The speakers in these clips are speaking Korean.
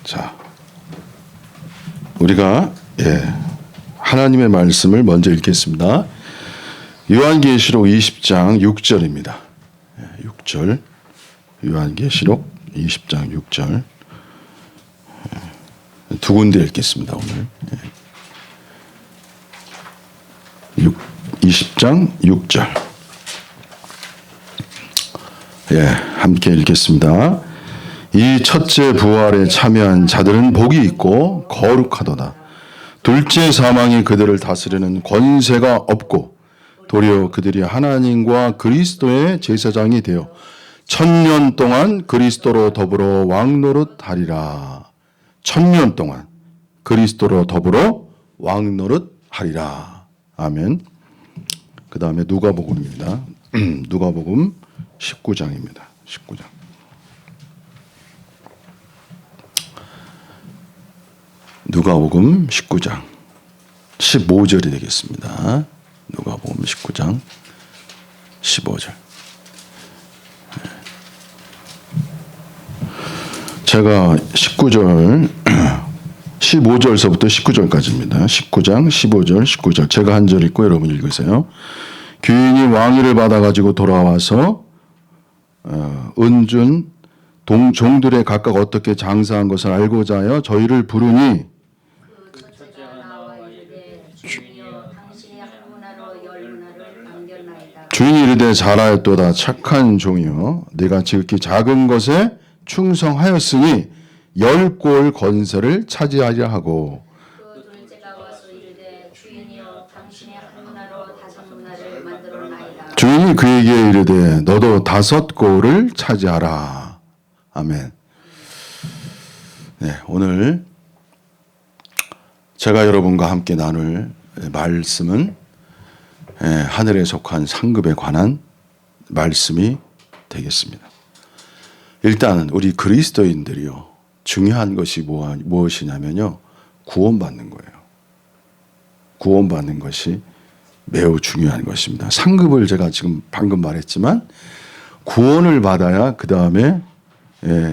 자, 우리가 하나님의 말씀을 먼저 읽겠습니다. 요한계시록 20장 6절입니다. 6절. 요한계시록 20장 6절. 두 군데 읽겠습니다, 오늘. 20장 6절. 함께 읽겠습니다. 이 첫째 부활에 참여한 자들은 복이 있고 거룩하도다. 둘째 사망이 그들을 다스리는 권세가 없고 도리어 그들이 하나님과 그리스도의 제사장이 되어 1000년 동안 그리스도로 더불어 왕노릇하리라. 1000년 동안 그리스도로 더불어 왕노릇하리라. 아멘. 그 다음에 누가복음입니다. 누가복음 19장입니다. 19장. 누가복음 19장 15절이 되겠습니다. 누가복음 19장 15절. 제가 19절 15절서부터 19절까지입니다. 19장 15절 19절 제가 한 절 읽고 여러분 읽으세요. 귀인이 왕위를 받아가지고 돌아와서 은준 종들의 각각 어떻게 장사한 것을 알고자 하여 저희를 부르니 주인이 이르되 잘하였도다 착한 종이여 내가 지극히 작은 것에 충성하였으니 10골 건설을 차지하려 하고 그 둘째가 와서 이르되 주인이여 당신의 한 문화로 5문화를 만들었나이다. 주인이 그에게 이르되 너도 5골을 차지하라. 아멘. 네, 오늘 제가 여러분과 함께 나눌 말씀은 하늘에 속한 상급에 관한 말씀이 되겠습니다. 일단 우리 그리스도인들이요 중요한 것이 무엇이냐면요 구원받는 거예요. 구원받는 것이 매우 중요한 것입니다. 상급을 제가 지금 방금 말했지만 구원을 받아야 그 다음에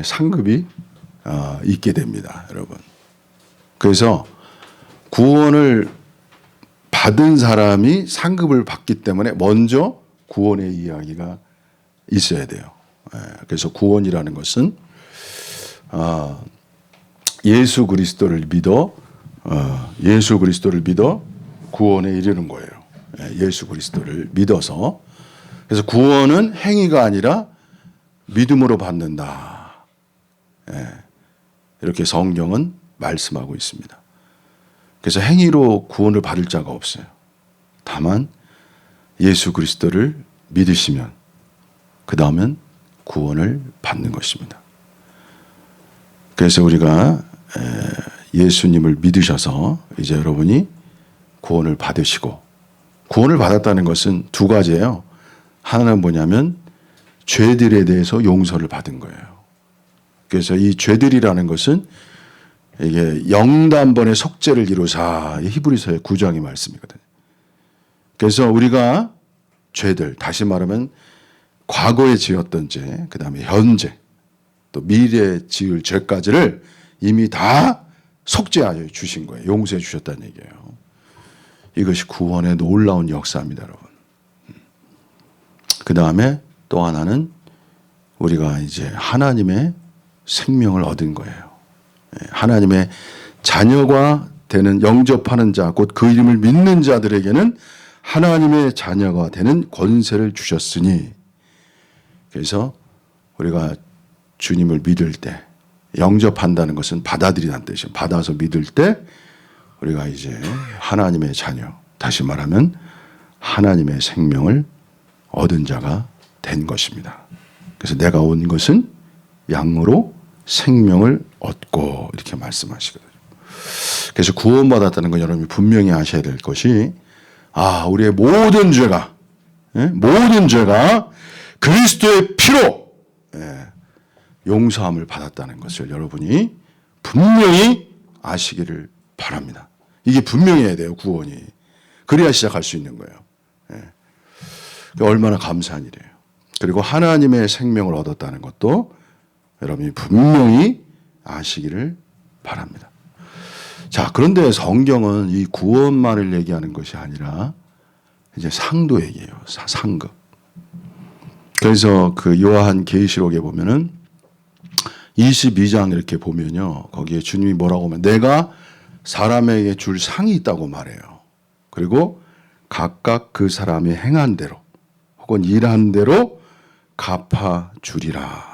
상급이 있게 됩니다, 여러분. 그래서 구원을 받은 사람이 상급을 받기 때문에 먼저 구원의 이야기가 있어야 돼요. 그래서 구원이라는 것은 예수 그리스도를 믿어 구원에 이르는 거예요. 예수 그리스도를 믿어서. 그래서 구원은 행위가 아니라 믿음으로 받는다. 이렇게 성경은 말씀하고 있습니다. 그래서 행위로 구원을 받을 자가 없어요. 다만 예수 그리스도를 믿으시면 그 다음은 구원을 받는 것입니다. 그래서 우리가 예수님을 믿으셔서 이제 여러분이 구원을 받으시고 구원을 받았다는 것은 두 가지예요. 하나는 뭐냐면 죄들에 대해서 용서를 받은 거예요. 그래서 이 죄들이라는 것은 이게 영단번의 속죄를 이루사 히브리서의 9장의 말씀이거든요. 그래서 우리가 죄들 다시 말하면 과거에 지었던 죄, 그 다음에 현재 또 미래에 지을 죄까지를 이미 다 속죄하여 주신 거예요. 용서해 주셨다는 얘기예요. 이것이 구원의 놀라운 역사입니다, 여러분. 그 다음에 또 하나는 우리가 이제 하나님의 생명을 얻은 거예요. 하나님의 자녀가 되는 영접하는 자, 곧 그 이름을 믿는 자들에게는 하나님의 자녀가 되는 권세를 주셨으니 그래서 우리가 주님을 믿을 때 영접한다는 것은 받아들이라는 뜻이에요. 받아서 믿을 때 우리가 이제 하나님의 자녀, 다시 말하면 하나님의 생명을 얻은 자가 된 것입니다. 그래서 내가 온 것은 양으로 생명을 얻고 이렇게 말씀하시거든요. 그래서 구원받았다는 건 여러분이 분명히 아셔야 될 것이 우리의 모든 죄가 그리스도의 피로 용서함을 받았다는 것을 여러분이 분명히 아시기를 바랍니다. 이게 분명해야 돼요, 구원이. 그래야 시작할 수 있는 거예요. 얼마나 감사한 일이에요. 그리고 하나님의 생명을 얻었다는 것도 여러분이 분명히 아시기를 바랍니다. 자, 그런데 성경은 이 구원만을 얘기하는 것이 아니라 이제 상도 얘기해요. 상급. 그래서 그 요한 계시록에 보면은 22장 이렇게 보면요. 거기에 주님이 뭐라고 하면 내가 사람에게 줄 상이 있다고 말해요. 그리고 각각 그 사람이 행한 대로 혹은 일한 대로 갚아주리라.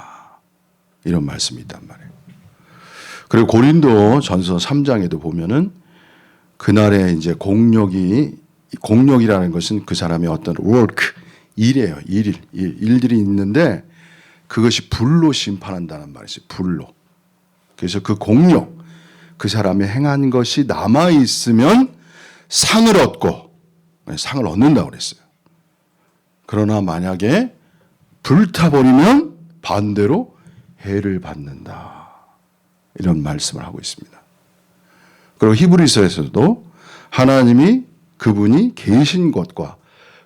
이런 말씀이 있단 말이에요. 그리고 고린도 전서 3장에도 보면은 그날에 이제 공력이라는 것은 그 사람의 어떤 work, 일이에요. 일들이 있는데 그것이 불로 심판한다는 말이죠. 불로. 그래서 그 공력, 그 사람이 행한 것이 남아있으면 상을 얻는다고 그랬어요. 그러나 만약에 불타버리면 반대로 해를 받는다. 이런 말씀을 하고 있습니다. 그리고 히브리서에서도 하나님이 그분이 계신 것과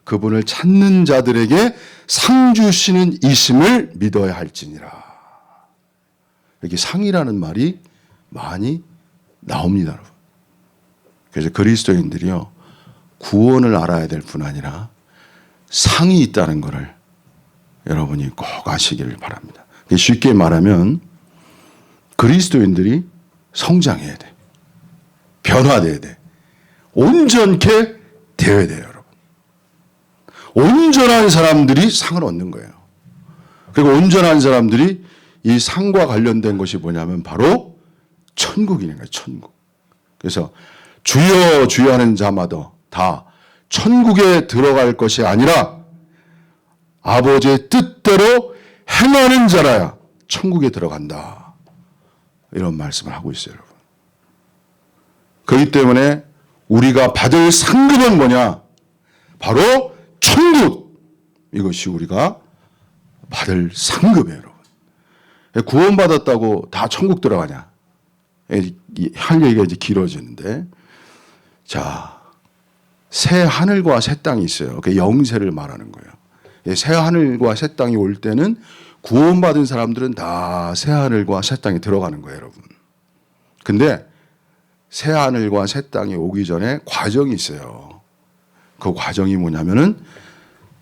그분을 찾는 자들에게 상 주시는 이심을 믿어야 할지니라. 이렇게 상이라는 말이 많이 나옵니다, 여러분. 그래서 그리스도인들이요, 구원을 알아야 될 뿐 아니라 상이 있다는 것을 여러분이 꼭 아시기를 바랍니다. 쉽게 말하면 그리스도인들이 성장해야 돼. 변화돼야 돼. 온전케 되어야 돼요, 여러분. 온전한 사람들이 상을 얻는 거예요. 그리고 온전한 사람들이 이 상과 관련된 것이 뭐냐면 바로 천국이는 거예요, 천국. 그래서 주여 주여 하는 자마다 다 천국에 들어갈 것이 아니라 아버지의 뜻대로 행하는 자라야 천국에 들어간다. 이런 말씀을 하고 있어요, 여러분. 그렇기 때문에 우리가 받을 상급은 뭐냐? 바로 천국. 이것이 우리가 받을 상급이에요, 여러분. 구원받았다고 다 천국 들어가냐? 할 얘기가 이제 길어지는데, 자, 새 하늘과 새 땅이 있어요. 그 영세를 말하는 거예요. 새 하늘과 새 땅이 올 때는 구원받은 사람들은 다 새 하늘과 새 땅에 들어가는 거예요, 여러분. 근데 새 하늘과 새 땅이 오기 전에 과정이 있어요. 그 과정이 뭐냐면은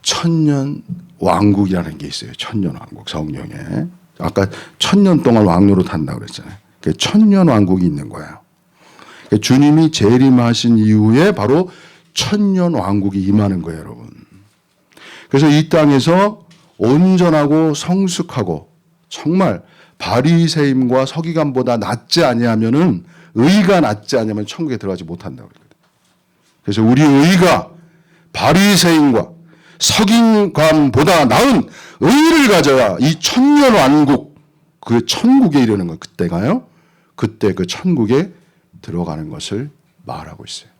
천년 왕국이라는 게 있어요. 천년 왕국, 성경에. 아까 천년 동안 왕노릇 한다고 그랬잖아요. 천년 왕국이 있는 거예요. 주님이 재림하신 이후에 바로 천년 왕국이 임하는 거예요, 여러분. 그래서 이 땅에서 온전하고 성숙하고 정말 바리새임과 서기관보다 낫지 아니하면은 의가 낫지 않으면 천국에 들어가지 못한다고 그랬거든요. 그래서 우리 의가 바리새인과 서기관보다 나은 의를 가져야 이 천년 왕국, 그 천국에 이르는 것, 그때가요. 그때 그 천국에 들어가는 것을 말하고 있어요.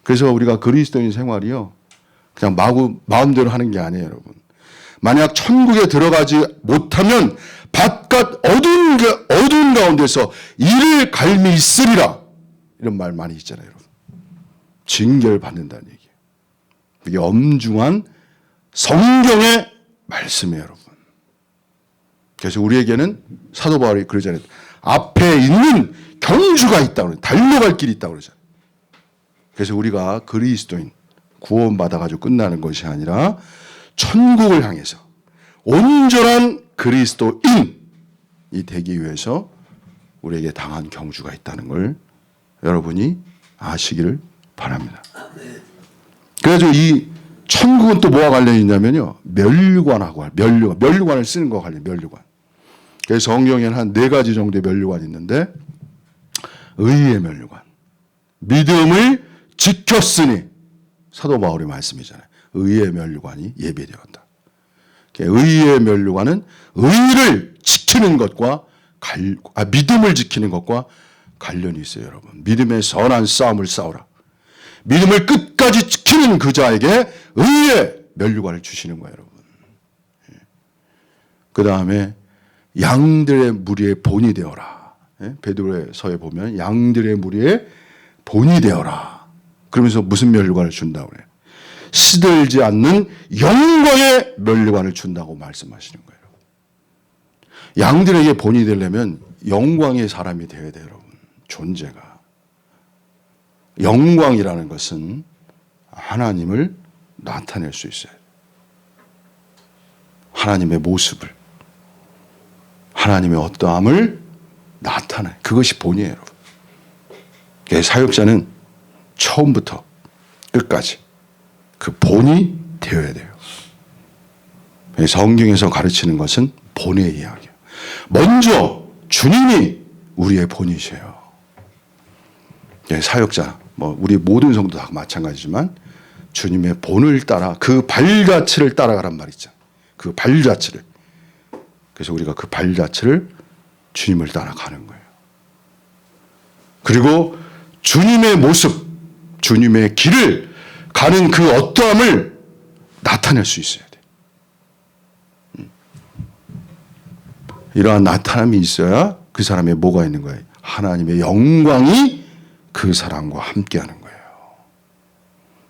그래서 우리가 그리스도인 생활이요, 그냥 마음대로 하는 게 아니에요, 여러분. 만약 천국에 들어가지 못하면 바깥 어두운 가운데서 이를 갈미 있으리라. 이런 말 많이 있잖아요, 여러분. 징계를 받는다는 얘기예요. 이게 엄중한 성경의 말씀이에요, 여러분. 그래서 우리에게는 사도 바울이 그러잖아요. 앞에 있는 경주가 있다고, 달려갈 길이 있다고 그러잖아요. 그래서 우리가 그리스도인, 구원받아가지고 끝나는 것이 아니라 천국을 향해서 온전한 그리스도인이 되기 위해서 우리에게 당한 경주가 있다는 걸 여러분이 아시기를 바랍니다. 그래서 이 천국은 또 뭐와 관련이 있냐면요, 면류관하고 면류관을 쓰는 거와 관련, 면류관. 그래서 성경에는 한 4가지 정도의 면류관이 있는데, 의의 면류관, 믿음을 지켰으니, 사도 바울의 말씀이잖아요. 의의 면류관이 예비되었다. 의의 면류관은 의를 지키는 것과 믿음을 지키는 것과 관련이 있어요, 여러분. 믿음의 선한 싸움을 싸우라. 믿음을 끝까지 지키는 그 자에게 의의 면류관을 주시는 거예요, 여러분. 그 다음에 양들의 무리의 본이 되어라. 베드로서에 보면 양들의 무리의 본이 되어라. 그러면서 무슨 면류관을 준다고 그래요? 시들지 않는 영광의 면류관을 준다고 말씀하시는 거예요. 양들에게 본이 되려면 영광의 사람이 되어야 돼요, 여러분. 존재가. 영광이라는 것은 하나님을 나타낼 수 있어요. 하나님의 모습을, 하나님의 어떠함을 나타내. 그것이 본이에요, 여러분. 사역자는 처음부터 끝까지 그 본이 되어야 돼요. 성경에서 가르치는 것은 본의 이야기예요. 먼저 주님이 우리의 본이세요. 사역자, 우리 모든 성도 다 마찬가지지만 주님의 본을 따라 그 발자취를 따라가란 말이죠. 그 발자취를. 그래서 우리가 그 발자취를 주님을 따라가는 거예요. 그리고 주님의 모습, 주님의 길을 가는 그 어떠함을 나타낼 수 있어야 돼. 이러한 나타남이 있어야 그 사람의 뭐가 있는 거예요? 하나님의 영광이 그 사람과 함께하는 거예요.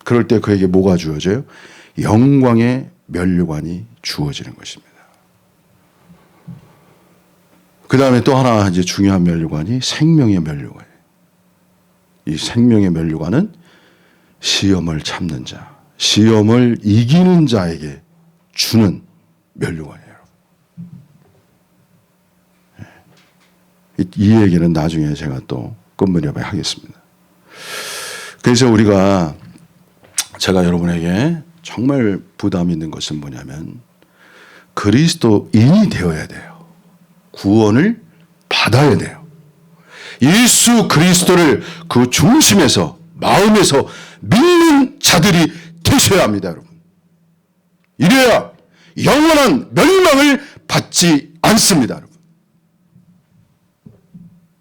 그럴 때 그에게 뭐가 주어져요? 영광의 면류관이 주어지는 것입니다. 그 다음에 또 하나 이제 중요한 면류관이 생명의 면류관이에요. 이 생명의 면류관은 시험을 참는 자, 시험을 이기는 자에게 주는 면류관이에요. 이 얘기는 나중에 제가 또 끝무렵에 하겠습니다. 그래서 제가 여러분에게 정말 부담 있는 것은 뭐냐면 그리스도인이 되어야 돼요. 구원을 받아야 돼요. 예수 그리스도를 그 중심에서 마음에서 믿는 자들이 되셔야 합니다, 여러분. 이래야 영원한 멸망을 받지 않습니다, 여러분.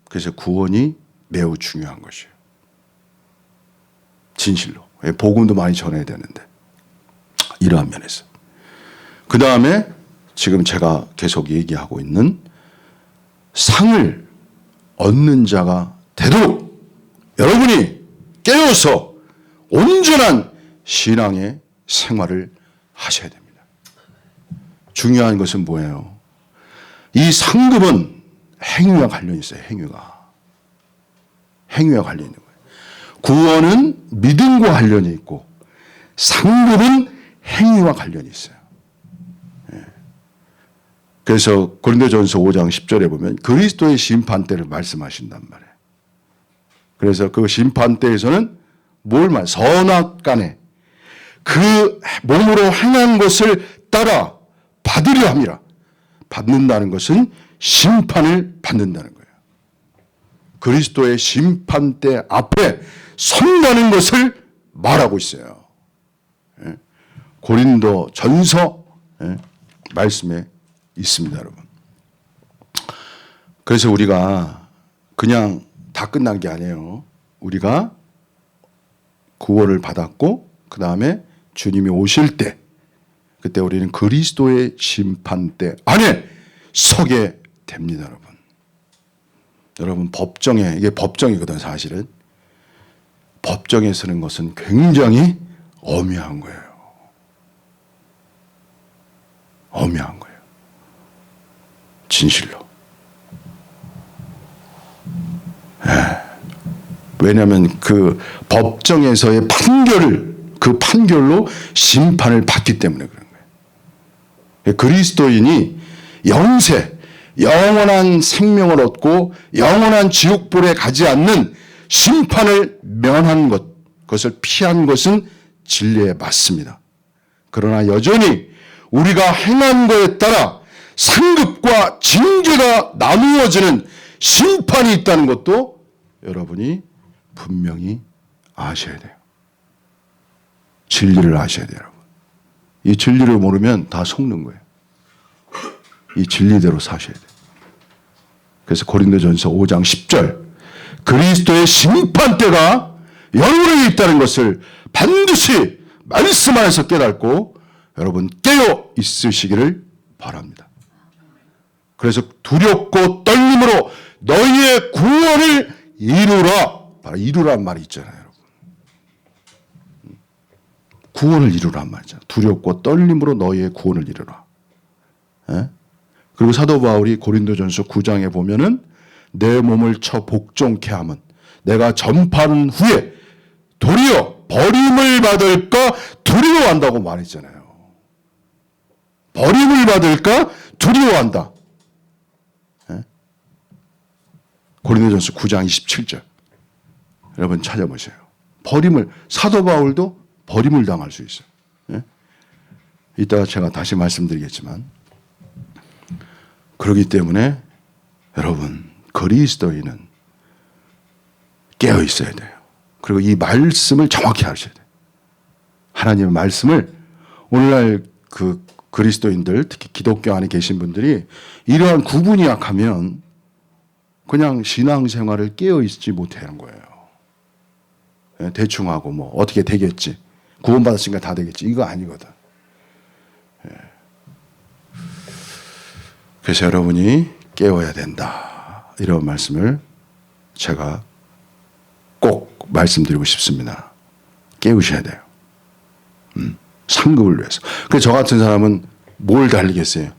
그래서 구원이 매우 중요한 것이에요. 진실로. 복음도 많이 전해야 되는데. 이러한 면에서. 그 다음에 지금 제가 계속 얘기하고 있는 상을 얻는 자가 되도록 여러분이 깨어서 온전한 신앙의 생활을 하셔야 됩니다. 중요한 것은 뭐예요? 이 상급은 행위와 관련이 있어요. 행위와 관련이 있는 거예요. 구원은 믿음과 관련이 있고 상급은 행위와 관련이 있어요. 그래서 고린도전서 5장 10절에 보면 그리스도의 심판대를 말씀하신단 말이에요. 그래서 그 심판대에서는 선악간에 그 몸으로 행한 것을 따라 받으려 함이라. 받는다는 것은 심판을 받는다는 거예요. 그리스도의 심판대 앞에 선다는 것을 말하고 있어요. 고린도전서 말씀에 있습니다, 여러분. 그래서 우리가 그냥 다 끝난 게 아니에요. 우리가 구원을 받았고 그 다음에 주님이 오실 때 그때 우리는 그리스도의 심판대 안에 서게 됩니다, 여러분. 여러분 이게 법정이거든 사실은. 법정에 서는 것은 굉장히 엄미한 거예요. 엄미한 거예요. 진실로. 왜냐하면 그 법정에서의 그 판결로 심판을 받기 때문에 그런 거예요. 그리스도인이 영원한 생명을 얻고 영원한 지옥불에 가지 않는 심판을 면한 그것을 피한 것은 진리에 맞습니다. 그러나 여전히 우리가 행한 것에 따라 상급과 징계가 나누어지는 심판이 있다는 것도 여러분이 분명히 아셔야 돼요. 진리를 아셔야 돼요, 여러분. 이 진리를 모르면 다 속는 거예요. 이 진리대로 사셔야 돼요. 그래서 고린도전서 5장 10절 그리스도의 심판대가 여러분에게 있다는 것을 반드시 말씀 안에서 깨닫고 여러분 깨어 있으시기를 바랍니다. 그래서 두렵고 떨림으로 너희의 구원을 이루라. 바로 이루란 말이 있잖아요, 여러분. 구원을 이루란 말이잖아요. 두렵고 떨림으로 너희의 구원을 이루라. 그리고 사도 바울이 고린도전서 9장에 보면은 내 몸을 쳐 복종케 함은 내가 전파하는 후에 도리어 버림을 받을까 두려워한다고 말했잖아요. 버림을 받을까 두려워한다. 예? 고린도전서 9장 27절. 여러분 찾아보세요. 버림을, 사도 바울도 버림을 당할 수 있어요. 예? 이따가 제가 다시 말씀드리겠지만, 그렇기 때문에 여러분 그리스도인은 깨어 있어야 돼요. 그리고 이 말씀을 정확히 하셔야 돼요. 하나님의 말씀을 오늘날 그 그리스도인들, 특히 기독교 안에 계신 분들이 이러한 구분이 약하면 그냥 신앙생활을 깨어 있지 못하는 거예요. 대충 하고 뭐 어떻게 되겠지, 구원받았으니까 다 되겠지, 이거 아니거든. 그래서 여러분이 깨어야 된다, 이런 말씀을 제가 꼭 말씀드리고 싶습니다. 깨우셔야 돼요. 상급을 위해서. 그래서 저 같은 사람은 뭘 달리겠어요?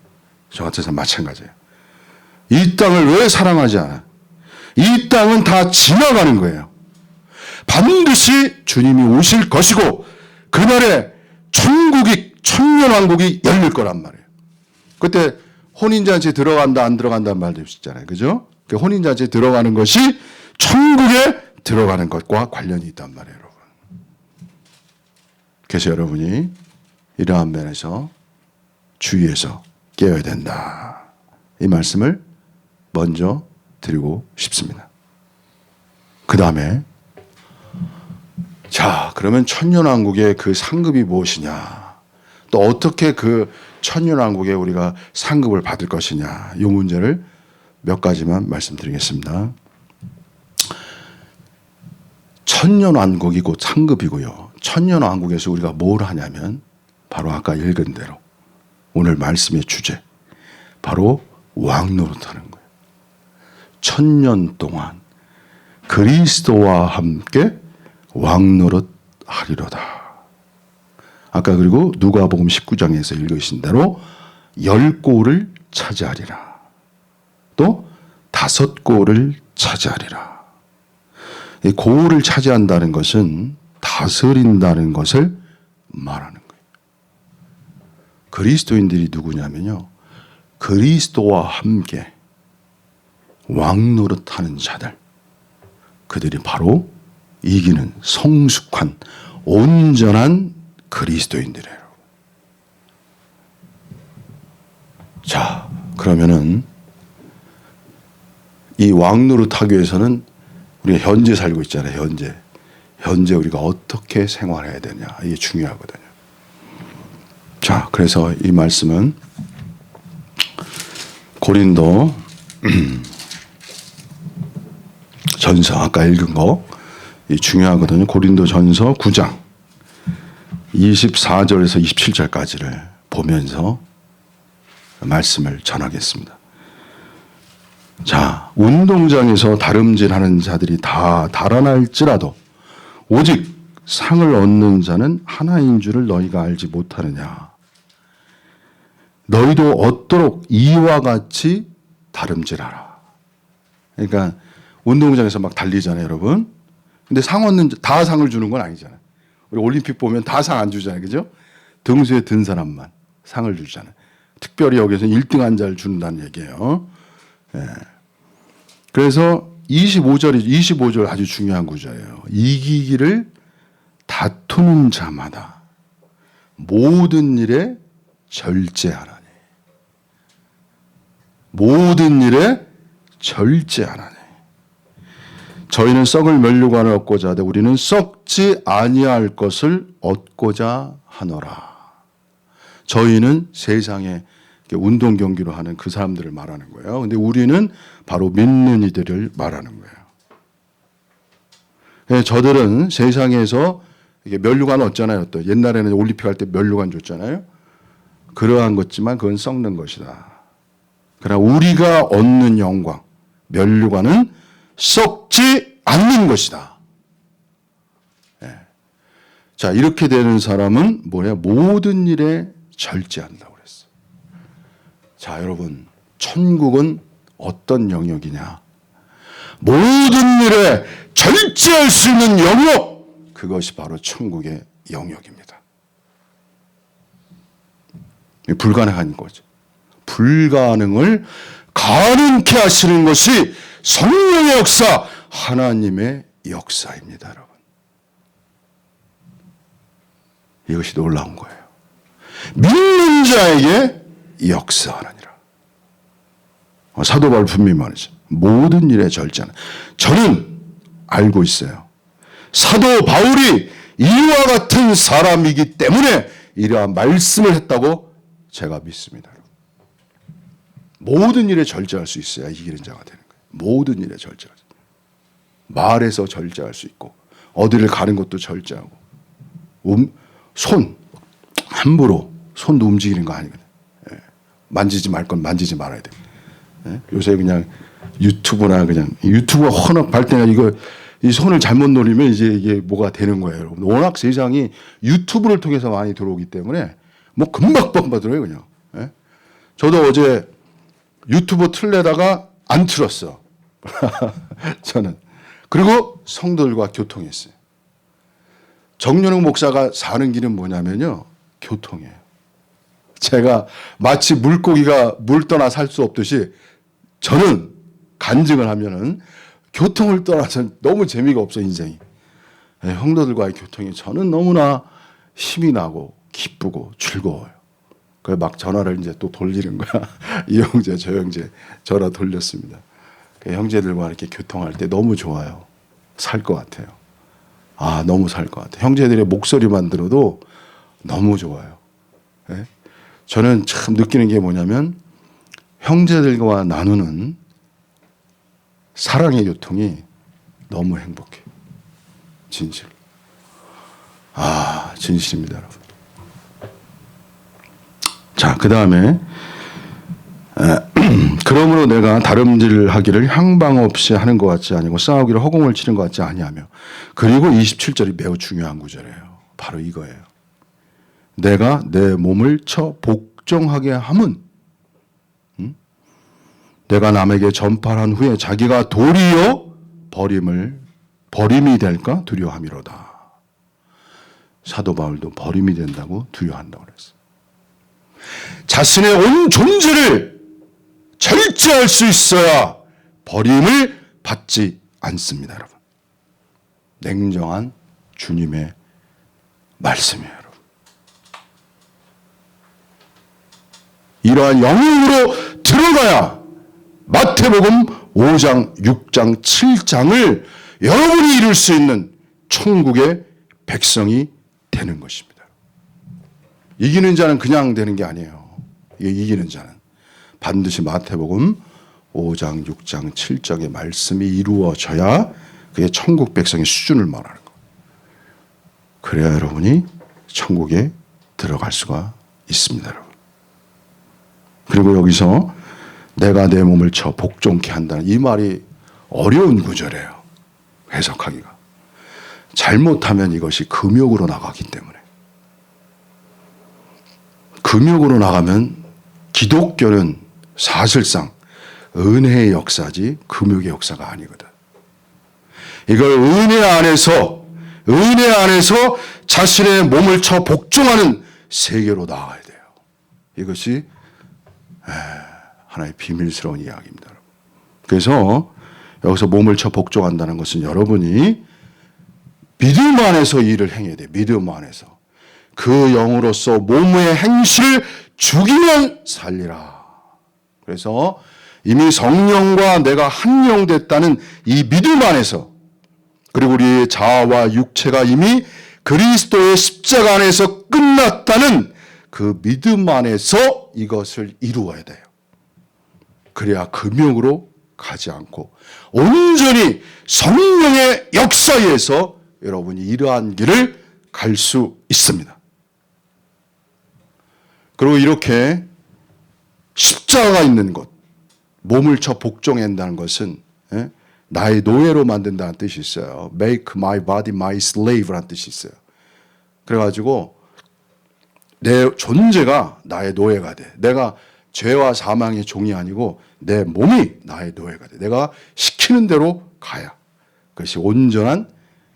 저 같은 사람 마찬가지예요. 이 땅을 왜 사랑하지 않아? 이 땅은 다 지나가는 거예요. 반드시 주님이 오실 것이고 그날에 천국이, 천년왕국이 열릴 거란 말이에요. 그때 혼인잔치에 들어간다 안 들어간다는 말도 있잖아요. 그죠? 그 혼인잔치에 들어가는 것이 천국에 들어가는 것과 관련이 있단 말이에요, 여러분. 그래서 여러분이 이러한 면에서 주의해서 깨어야 된다, 이 말씀을 먼저 드리고 싶습니다. 그 다음에 자, 그러면 천년왕국의 그 상급이 무엇이냐, 또 어떻게 그 천년왕국에 우리가 상급을 받을 것이냐, 이 문제를 몇 가지만 말씀드리겠습니다. 천년왕국이 곧 상급이고요. 천년왕국에서 우리가 뭘 하냐면 바로 아까 읽은 대로 오늘 말씀의 주제, 바로 왕노릇하는 거예요. 천년 동안 그리스도와 함께 왕노릇하리로다. 아까 그리고 누가복음 19장에서 읽으신 대로 10골을 차지하리라. 또 5골을 차지하리라. 이 고을을 차지한다는 것은 다스린다는 것을 말하는 거예요. 그리스도인들이 누구냐면요, 그리스도와 함께 왕노릇하는 자들, 그들이 바로 이기는 성숙한 온전한 그리스도인들이에요. 자, 그러면은 이 왕노릇하기 위해서는 우리가 현재 살고 있잖아요. 현재 우리가 어떻게 생활해야 되냐, 이게 중요하거든요. 자, 그래서 이 말씀은 고린도 전서, 아까 읽은 거 중요하거든요. 고린도 전서 9장 24절에서 27절까지를 보면서 말씀을 전하겠습니다. 자, 운동장에서 다름질하는 자들이 다 달아날지라도 오직 상을 얻는 자는 하나인 줄을 너희가 알지 못하느냐. 너희도 얻도록 이와 같이 다름질하라. 그러니까 운동장에서 막 달리잖아요, 여러분. 근데 상 얻는, 다 상을 주는 건 아니잖아요. 우리 올림픽 보면 다 상 안 주잖아요, 그죠? 등수에 든 사람만 상을 주잖아요. 특별히 여기서는 1등한 자를 준다는 얘기예요. 예. 그래서 25절 아주 중요한 구절이에요. 이기기를 다투는 자마다 모든 일에 절제하라니. 모든 일에 절제하라니. 저희는 썩을 면류관을 얻고자 하되 우리는 썩지 아니할 것을 얻고자 하노라. 저희는 세상에 운동 경기로 하는 그 사람들을 말하는 거예요. 근데 우리는 바로 믿는 이들을 말하는 거예요. 저들은 세상에서 이게 면류관 얻잖아요. 또 옛날에는 올림픽 할 때 면류관 줬잖아요. 그러한 것지만 그건 썩는 것이다. 그러나 우리가 얻는 영광, 면류관은 썩지 않는 것이다. 예. 자, 이렇게 되는 사람은 뭐야? 모든 일에 절제한다고 그랬어. 자, 여러분, 천국은 어떤 영역이냐? 모든 일에 절제할 수 있는 영역, 그것이 바로 천국의 영역입니다. 불가능한 거죠. 불가능을 가능케 하시는 것이 성령의 역사, 하나님의 역사입니다, 여러분. 이것이 놀라운 거예요. 믿는 자에게 역사하느니라. 사도 바울 분명히 말했죠. 모든 일에 절제하는. 저는 알고 있어요. 사도 바울이 이와 같은 사람이기 때문에 이러한 말씀을 했다고 제가 믿습니다. 모든 일에 절제할 수 있어야 이기는 자가 되는 거예요. 모든 일에 절제할 수 있어요. 말에서 절제할 수 있고 어디를 가는 것도 절제하고 손 함부로 손도 움직이는 거 아니거든요. 만지지 말 건 만지지 말아야 돼요. 요새 그냥 유튜브나 그냥 유튜브가 워낙 발달해 이거 이 손을 잘못 노리면 이제 이게 뭐가 되는 거예요, 여러분. 워낙 세상이 유튜브를 통해서 많이 들어오기 때문에 뭐 금방 들어요, 그냥. 저도 어제 유튜브 틀려다가 안 틀었어. 저는. 그리고 성도들과 교통했어요. 정연욱 목사가 사는 길은 뭐냐면요, 교통이에요. 제가 마치 물고기가 물 떠나 살 수 없듯이 저는 간증을 하면은 교통을 떠나서 너무 재미가 없어, 인생이. 형도들과의 교통이 저는 너무나 힘이 나고 기쁘고 즐거워요. 그래 막 전화를 이제 또 돌리는 거야. 이 형제, 저 형제 전화 돌렸습니다. 형제들과 이렇게 교통할 때 너무 좋아요. 살 것 같아요. 아, 너무 살 것 같아요. 형제들의 목소리만 들어도 너무 좋아요. 네? 저는 참 느끼는 게 뭐냐면 형제들과 나누는 사랑의 교통이 너무 행복해요. 진실. 아, 진실입니다, 여러분. 자, 그 다음에 그러므로 내가 다름질하기를 향방 없이 하는 것 같지 아니고 싸우기를 허공을 치는 것 같지 아니하며. 그리고 27절이 매우 중요한 구절이에요. 바로 이거예요. 내가 내 몸을 쳐 복종하게 함은 내가 남에게 전파한 후에 자기가 도리어 버림이 될까 두려워함이로다. 사도 바울도 버림이 된다고 두려워한다고 그랬어요. 자신의 온 존재를 절제할 수 있어야 버림을 받지 않습니다, 여러분. 냉정한 주님의 말씀이에요, 여러분. 이러한 영역으로 들어가야 마태복음 5장, 6장, 7장을 여러분이 이룰 수 있는 천국의 백성이 되는 것입니다. 이기는 자는 그냥 되는 게 아니에요. 이기는 자는 반드시 마태복음 5장, 6장, 7장의 말씀이 이루어져야 그게 천국 백성의 수준을 말하는 거예요. 그래야 여러분이 천국에 들어갈 수가 있습니다, 여러분. 그리고 여기서 내가 내 몸을 쳐 복종케 한다는 이 말이 어려운 구절이에요. 해석하기가. 잘못하면 이것이 금욕으로 나가기 때문에. 금욕으로 나가면 기독교는 사실상 은혜의 역사지 금욕의 역사가 아니거든. 이걸 은혜 안에서 자신의 몸을 쳐 복종하는 세계로 나아가야 돼요. 이것이 하나의 비밀스러운 이야기입니다. 그래서 여기서 몸을 쳐 복종한다는 것은 여러분이 믿음 안에서 일을 행해야 돼요. 믿음 안에서. 그 영으로서 몸의 행실을 죽이면 살리라. 그래서 이미 성령과 내가 한 영 됐다는 이 믿음 안에서, 그리고 우리의 자아와 육체가 이미 그리스도의 십자가 안에서 끝났다는 그 믿음 안에서 이것을 이루어야 돼요. 그래야 금욕으로 가지 않고 온전히 성령의 역사에서 여러분이 이러한 길을 갈 수 있습니다. 그리고 이렇게 십자가가 있는 것, 몸을 쳐 복종한다는 것은 나의 노예로 만든다는 뜻이 있어요. Make my body my slave라는 뜻이 있어요. 그래가지고 내 존재가 나의 노예가 돼. 내가 죄와 사망의 종이 아니고 내 몸이 나의 노예가 돼. 내가 시키는 대로 가야. 그것이 온전한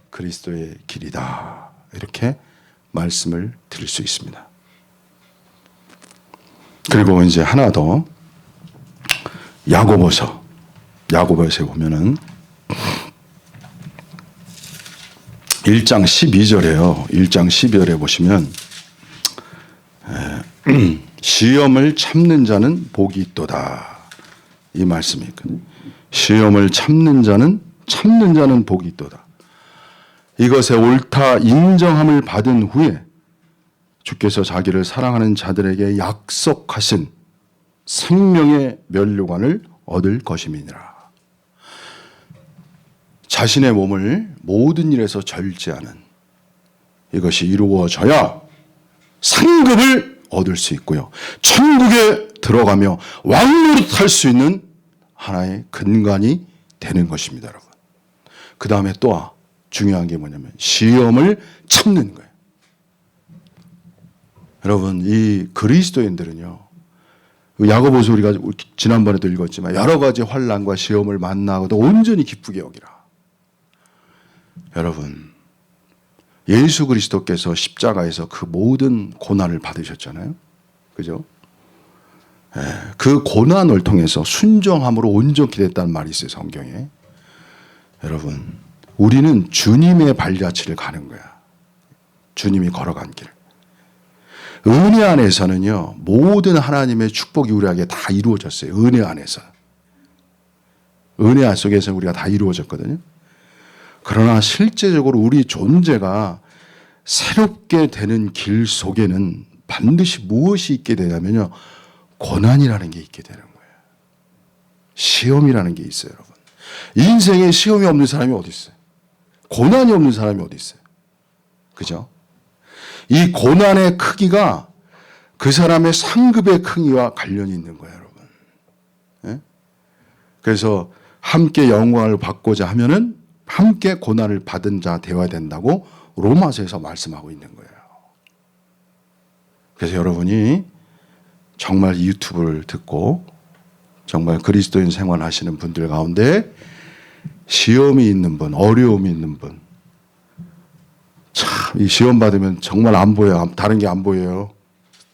그리스도의 길이다. 이렇게 말씀을 드릴 수 있습니다. 그리고 이제 하나 더 야고보서에 보면은 1장 12절에요. 1장 12절에 보시면 시험을 참는 자는 복이 있도다. 이 말씀이 있거든요. 시험을 참는 자는 복이 있도다. 이것에 옳다 인정함을 받은 후에 주께서 자기를 사랑하는 자들에게 약속하신 생명의 면류관을 얻을 것임이니라. 자신의 몸을 모든 일에서 절제하는 이것이 이루어져야 상급을 얻을 수 있고요. 천국에 들어가며 왕노릇할 수 있는 하나의 근간이 되는 것입니다, 여러분. 그 다음에 또 중요한 게 뭐냐면 시험을 참는 거예요. 여러분, 이 그리스도인들은요, 야고보서 우리가 지난번에도 읽었지만 여러 가지 환난과 시험을 만나고도 온전히 기쁘게 여기라. 여러분, 예수 그리스도께서 십자가에서 그 모든 고난을 받으셨잖아요. 그죠? 그 고난을 통해서 순종함으로 온전히 됐다는 말이 있어요, 성경에. 여러분, 우리는 주님의 발자취를 가는 거야. 주님이 걸어간 길. 은혜 안에서는요, 모든 하나님의 축복이 우리에게 다 이루어졌어요. 은혜 안에서. 은혜 속에서 우리가 다 이루어졌거든요. 그러나 실제적으로 우리 존재가 새롭게 되는 길 속에는 반드시 무엇이 있게 되냐면요, 고난이라는 게 있게 되는 거예요. 시험이라는 게 있어요, 여러분. 인생에 시험이 없는 사람이 어디 있어요? 고난이 없는 사람이 어디 있어요? 그죠? 이 고난의 크기가 그 사람의 상급의 크기와 관련이 있는 거예요, 여러분. 예? 그래서 함께 영광을 받고자 하면은 함께 고난을 받은 자 되어야 된다고 로마서에서 말씀하고 있는 거예요. 그래서 여러분이 정말 이 유튜브를 듣고 정말 그리스도인 생활하시는 분들 가운데 시험이 있는 분, 어려움이 있는 분, 참, 이 시험 받으면 정말 안 보여요. 다른 게 안 보여요.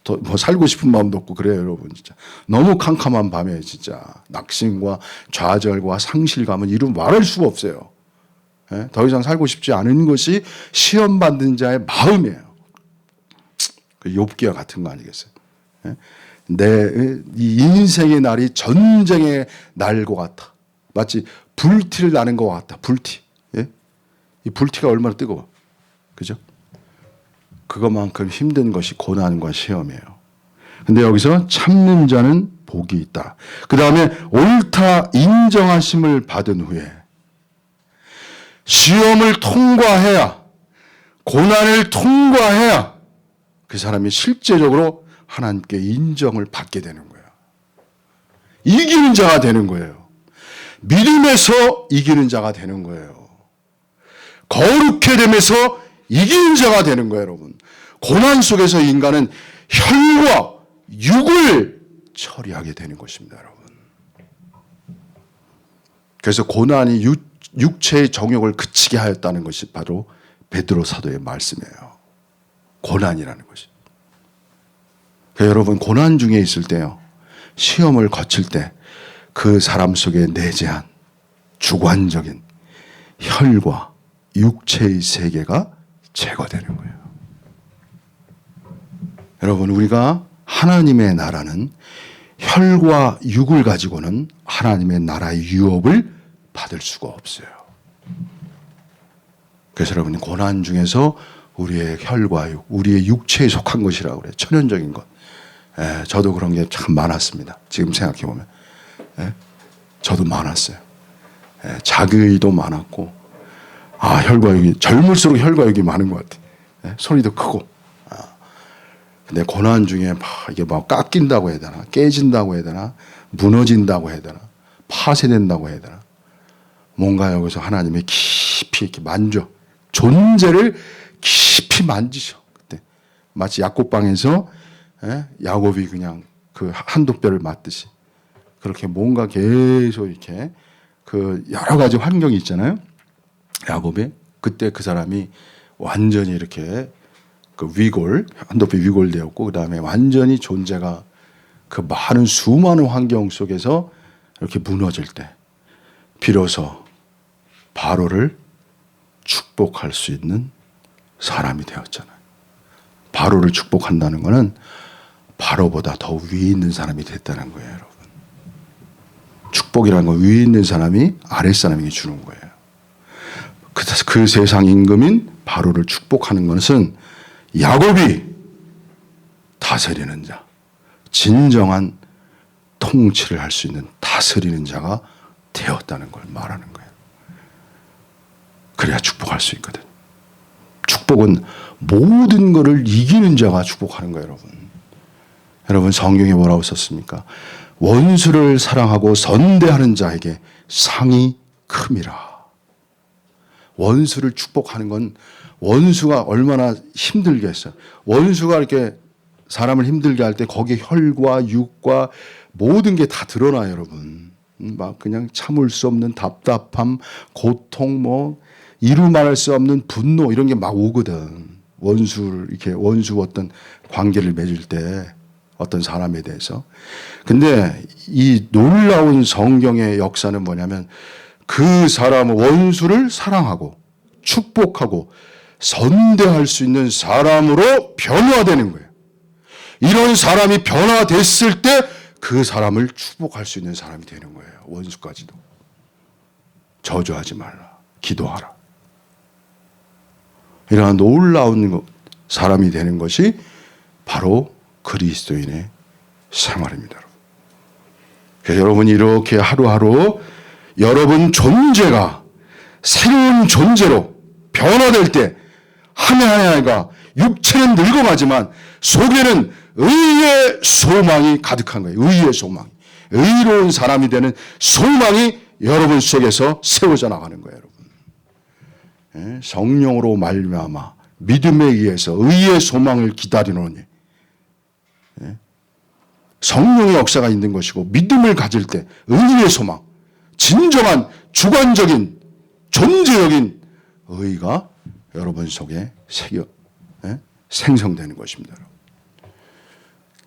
더 뭐 살고 싶은 마음도 없고 그래요, 여러분. 진짜 너무 캄캄한 밤에 진짜 낙심과 좌절과 상실감은 이루 말할 수가 없어요. 예? 더 이상 살고 싶지 않은 것이 시험 받는 자의 마음이에요. 그 욥기와 같은 거 아니겠어요? 예? 이 인생의 날이 전쟁의 날과 같아. 마치 불티를 나는 것 같다. 불티. 예? 이 불티가 얼마나 뜨거워. 그죠? 그것만큼 힘든 것이 고난과 시험이에요. 근데 여기서 참는 자는 복이 있다. 그 다음에 옳다 인정하심을 받은 후에 시험을 통과해야, 고난을 통과해야 그 사람이 실제적으로 하나님께 인정을 받게 되는 거예요. 이기는 자가 되는 거예요. 믿음에서 이기는 자가 되는 거예요. 거룩해 됨에서 이기는 자가 되는 거예요, 여러분. 고난 속에서 인간은 혈과 육을 처리하게 되는 것입니다, 여러분. 그래서 고난이 육체의 정욕을 그치게 하였다는 것이 바로 베드로 사도의 말씀이에요. 고난이라는 것이. 그러니까 여러분, 고난 중에 있을 때요, 시험을 거칠 때 그 사람 속에 내재한 주관적인 혈과 육체의 세계가 제거되는 거예요. 여러분, 우리가 하나님의 나라는 혈과 육을 가지고는 하나님의 나라의 유업을 받을 수가 없어요. 그래서 여러분, 고난 중에서 우리의 혈과 육, 우리의 육체에 속한 것이라고 그래요. 천연적인 것. 저도 그런 게 참 많았습니다. 지금 생각해 보면. 저도 많았어요. 자기의도 많았고, 혈과 육이, 젊을수록 혈과 육이 많은 것 같아요. 소리도 크고. 근데 고난 중에 이게 막 깎인다고 해야 되나, 깨진다고 해야 되나, 무너진다고 해야 되나, 파쇄된다고 해야 되나, 뭔가 여기서 하나님이 깊이 이렇게 만져, 존재를 깊이 만지셔. 그때 마치 야곱방에서 야곱이 그냥 그 한독별을 맞듯이 그렇게 뭔가 계속 이렇게 그 여러 가지 환경이 있잖아요. 야곱이 그때 그 사람이 완전히 이렇게 그 한독별 위골되었고 그 다음에 완전히 존재가 그 많은 수많은 환경 속에서 이렇게 무너질 때 비로소 바로를 축복할 수 있는 사람이 되었잖아요. 바로를 축복한다는 것은 바로보다 더 위에 있는 사람이 됐다는 거예요, 여러분. 축복이라는 건 위에 있는 사람이 아랫사람에게 주는 거예요. 그 세상 임금인 바로를 축복하는 것은 야곱이 다스리는 자, 진정한 통치를 할 수 있는 다스리는 자가 되었다는 걸 말하는 거예요. 그래야 축복할 수 있거든. 축복은 모든 것을 이기는 자가 축복하는 거예요, 여러분. 여러분 성경에 뭐라고 썼습니까? 원수를 사랑하고 선대하는 자에게 상이 큼이라. 원수를 축복하는 건 원수가 얼마나 힘들게 했어요. 원수가 이렇게 사람을 힘들게 할 때 거기에 혈과 육과 모든 게 다 드러나요, 여러분. 막 그냥 참을 수 없는 답답함, 고통, 이루 말할 수 없는 분노 이런 게 막 오거든. 원수를 이렇게 어떤 관계를 맺을 때 어떤 사람에 대해서. 근데 이 놀라운 성경의 역사는 뭐냐면 그 사람은 원수를 사랑하고 축복하고 선대할 수 있는 사람으로 변화되는 거예요. 이런 사람이 변화됐을 때 그 사람을 축복할 수 있는 사람이 되는 거예요. 원수까지도. 저주하지 말라. 기도하라. 이러한 놀라운 사람이 되는 것이 바로 그리스도인의 생활입니다. 그래서 여러분이 이렇게 하루하루 여러분 존재가 새로운 존재로 변화될 때 하나하나가 육체는 늙어가지만 속에는 의의 소망이 가득한 거예요. 의의 소망. 의로운 사람이 되는 소망이 여러분 속에서 세워져 나가는 거예요, 여러분. 성령으로 말미암아 믿음에 의해서 의의 소망을 기다리노니 성령의 역사가 있는 것이고 믿음을 가질 때 의의 소망, 진정한 주관적인 존재적인 의가 여러분 속에 생성되는 것입니다.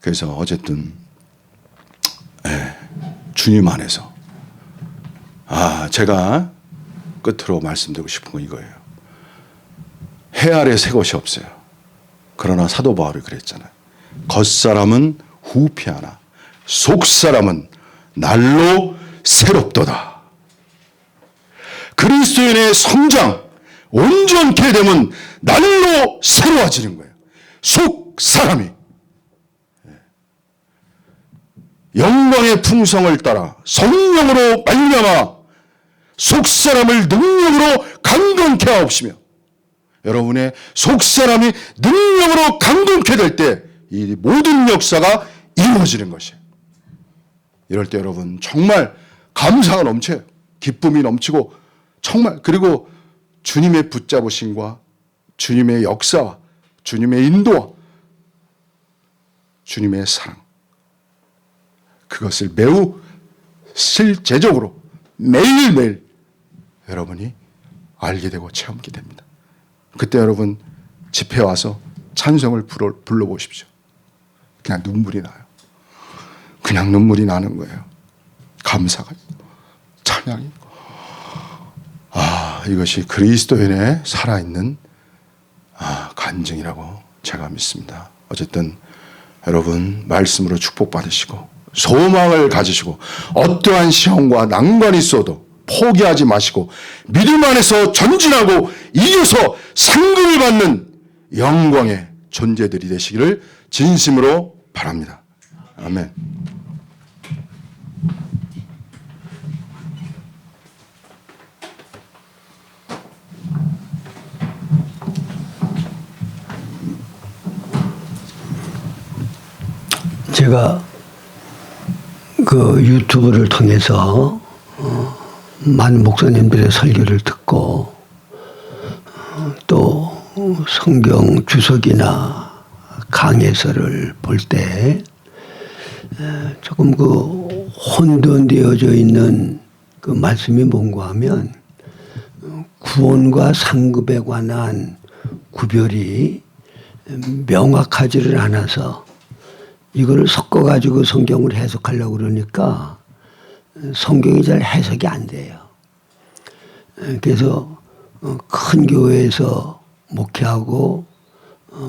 그래서 어쨌든 주님 안에서 제가 끝으로 말씀드리고 싶은 건 이거예요. 해 아래 새 것이 없어요. 그러나 사도 바울이 그랬잖아요. 겉사람은 후피하나 속사람은 날로 새롭도다. 그리스도인의 성장 온전케 되면 날로 새로워지는 거예요. 속사람이 영광의 풍성을 따라 성령으로 말미암아 속사람을 능력으로 강건케 하옵시며, 여러분의 속사람이 능력으로 강건케 될 때 이 모든 역사가 이루어지는 것이에요. 이럴 때 여러분 정말 감사가 넘쳐요. 기쁨이 넘치고 정말, 그리고 주님의 붙잡으심과 주님의 역사와 주님의 인도와 주님의 사랑, 그것을 매우 실제적으로 매일매일 여러분이 알게 되고 체험하게 됩니다. 그때 여러분 집회 와서 찬송을 불러보십시오. 그냥 눈물이 나요. 그냥 눈물이 나는 거예요. 감사가 있고 찬양이 있고. 이것이 그리스도인의 살아있는 간증이라고 제가 믿습니다. 어쨌든 여러분 말씀으로 축복받으시고 소망을 가지시고 어떠한 시험과 난관이 있어도 포기하지 마시고 믿음 안에서 전진하고 이겨서 상급을 받는 영광의 존재들이 되시기를 진심으로 바랍니다. 아멘. 제가 그 유튜브를 통해서 많은 목사님들의 설교를 듣고 또 성경 주석이나 강해설을 볼 때 조금 그 혼돈되어져 있는 그 말씀이 뭔가 하면 구원과 상급에 관한 구별이 명확하지를 않아서 이거를 섞어가지고 성경을 해석하려고 그러니까 성경이 잘 해석이 안 돼요. 그래서 큰 교회에서 목회하고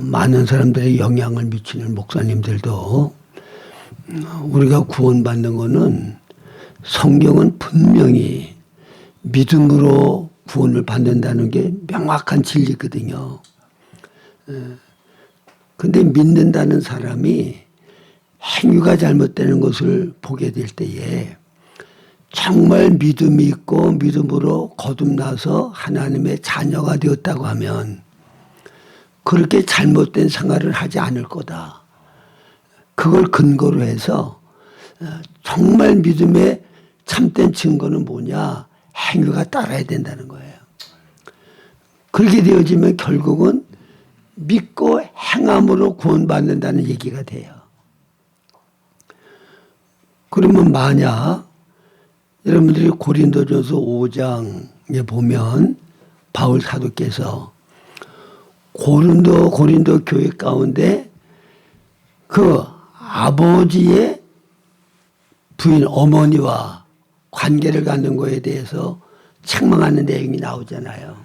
많은 사람들의 영향을 미치는 목사님들도 우리가 구원받는 거는 성경은 분명히 믿음으로 구원을 받는다는 게 명확한 진리거든요. 근데 믿는다는 사람이 행위가 잘못되는 것을 보게 될 때에 정말 믿음이 있고 믿음으로 거듭나서 하나님의 자녀가 되었다고 하면 그렇게 잘못된 생활을 하지 않을 거다. 그걸 근거로 해서 정말 믿음의 참된 증거는 뭐냐? 행위가 따라야 된다는 거예요. 그렇게 되어지면 결국은 믿고 행함으로 구원받는다는 얘기가 돼요. 그러면 만약 여러분들이 고린도전서 5장에 보면 바울 사도께서 고린도 교회 가운데 그 아버지의 부인 어머니와 관계를 갖는 것에 대해서 책망하는 내용이 나오잖아요.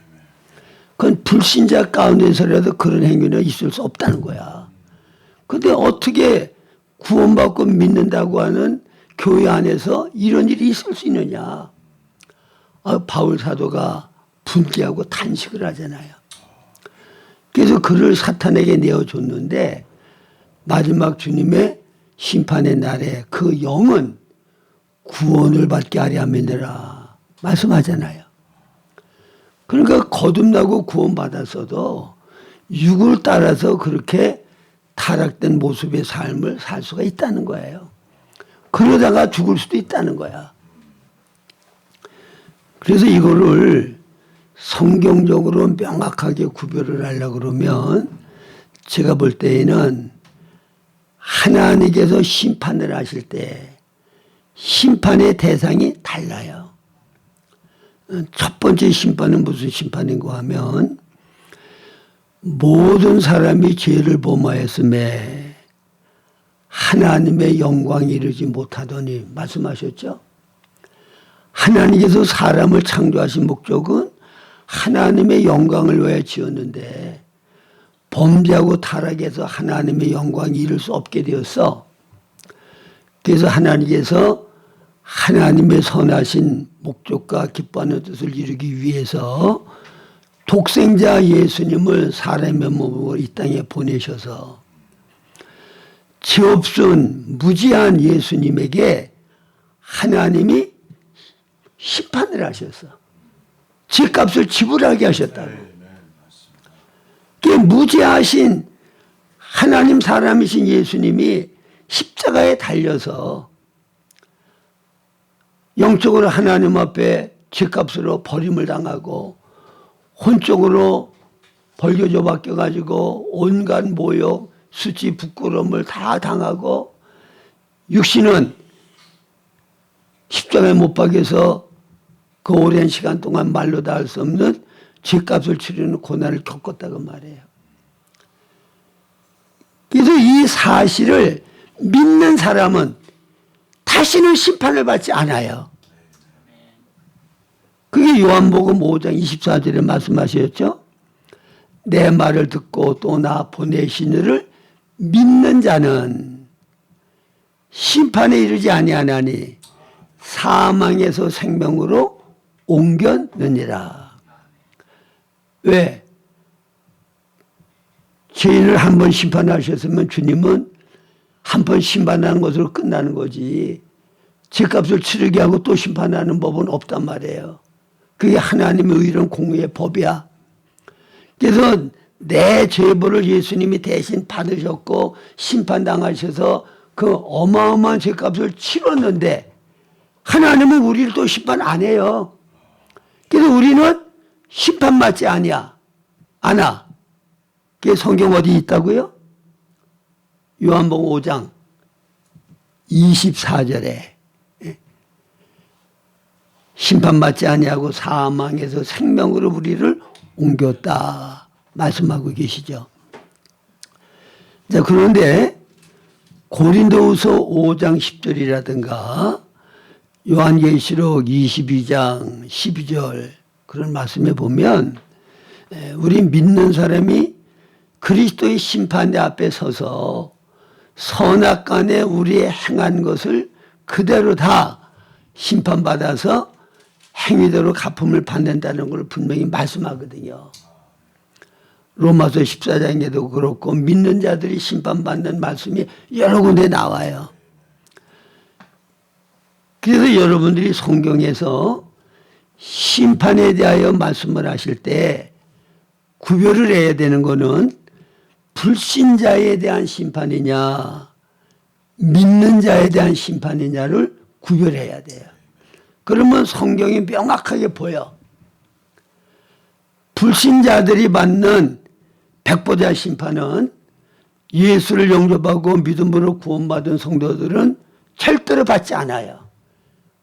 그건 불신자 가운데서라도 그런 행위는 있을 수 없다는 거야. 그런데 어떻게 구원받고 믿는다고 하는 교회 안에서 이런 일이 있을 수 있느냐. 바울 사도가 분개하고 탄식을 하잖아요. 그래서 그를 사탄에게 내어줬는데 마지막 주님의 심판의 날에 그 영은 구원을 받게 하려 함이니라 말씀하잖아요. 그러니까 거듭나고 구원받았어도 육을 따라서 그렇게 타락된 모습의 삶을 살 수가 있다는 거예요. 그러다가 죽을 수도 있다는 거야. 그래서 이거를 성경적으로 명확하게 구별을 하려고 그러면 제가 볼 때에는 하나님께서 심판을 하실 때 심판의 대상이 달라요. 첫 번째 심판은 무슨 심판인가 하면 모든 사람이 죄를 범하였음에 하나님의 영광이 이르지 못하더니 말씀하셨죠. 하나님께서 사람을 창조하신 목적은 하나님의 영광을 위해 지었는데 범죄하고 타락해서 하나님의 영광이 이룰 수 없게 되었어. 그래서 하나님께서 하나님의 선하신 목적과 기뻐하는 뜻을 이루기 위해서 독생자 예수님을 사람의 몸으로 이 땅에 보내셔서 죄 없은 무지한 예수님에게 하나님이 심판을 하셔서 죄값을 지불하게 하셨다고. 그게 무지하신 하나님 사람이신 예수님이 십자가에 달려서 영적으로 하나님 앞에 죄값으로 버림을 당하고 혼적으로 벌교조 바뀌어가지고 온갖 모욕, 수치, 부끄러움을 다 당하고 육신은 십자가에 못 박여서 그 오랜 시간 동안 말로 다 할 수 없는 죄값을 치르는 고난을 겪었다고 말해요. 그래서 이 사실을 믿는 사람은 다시는 심판을 받지 않아요. 그게 요한복음 5장 24절에 말씀하셨죠. 내 말을 듣고 또 나 보내신 이를 믿는 자는 심판에 이르지 아니하나니 사망에서 생명으로 옮겼느니라. 왜? 죄인을 한 번 심판하셨으면 주님은 한 번 심판하는 것으로 끝나는 거지. 죄값을 치르게 하고 또 심판하는 법은 없단 말이에요. 그게 하나님의 의로운 공의의 법이야. 그래서 내 죄벌을 예수님이 대신 받으셨고 심판당하셔서 그 어마어마한 죄값을 치렀는데 하나님은 우리를 또 심판 안 해요. 그래서 우리는 심판받지 않아. 그게 성경 어디 있다고요? 요한복음 5장 24절에 심판받지 아니하고 사망에서 생명으로 우리를 옮겼다 말씀하고 계시죠. 자, 그런데 고린도후서 5장 10절이라든가 요한계시록 22장 12절 그런 말씀에 보면 우리 믿는 사람이 그리스도의 심판대 앞에 서서 선악간에 우리의 행한 것을 그대로 다 심판받아서 행위대로 갚음을 받는다는 걸 분명히 말씀하거든요. 로마서 14장에도 그렇고 믿는 자들이 심판받는 말씀이 여러 군데 나와요. 그래서 여러분들이 성경에서 심판에 대하여 말씀을 하실 때 구별을 해야 되는 거는 불신자에 대한 심판이냐 믿는 자에 대한 심판이냐를 구별해야 돼요. 그러면 성경이 명확하게 보여. 불신자들이 받는 백보자 심판은 예수를 영접하고 믿음으로 구원받은 성도들은 절대로 받지 않아요.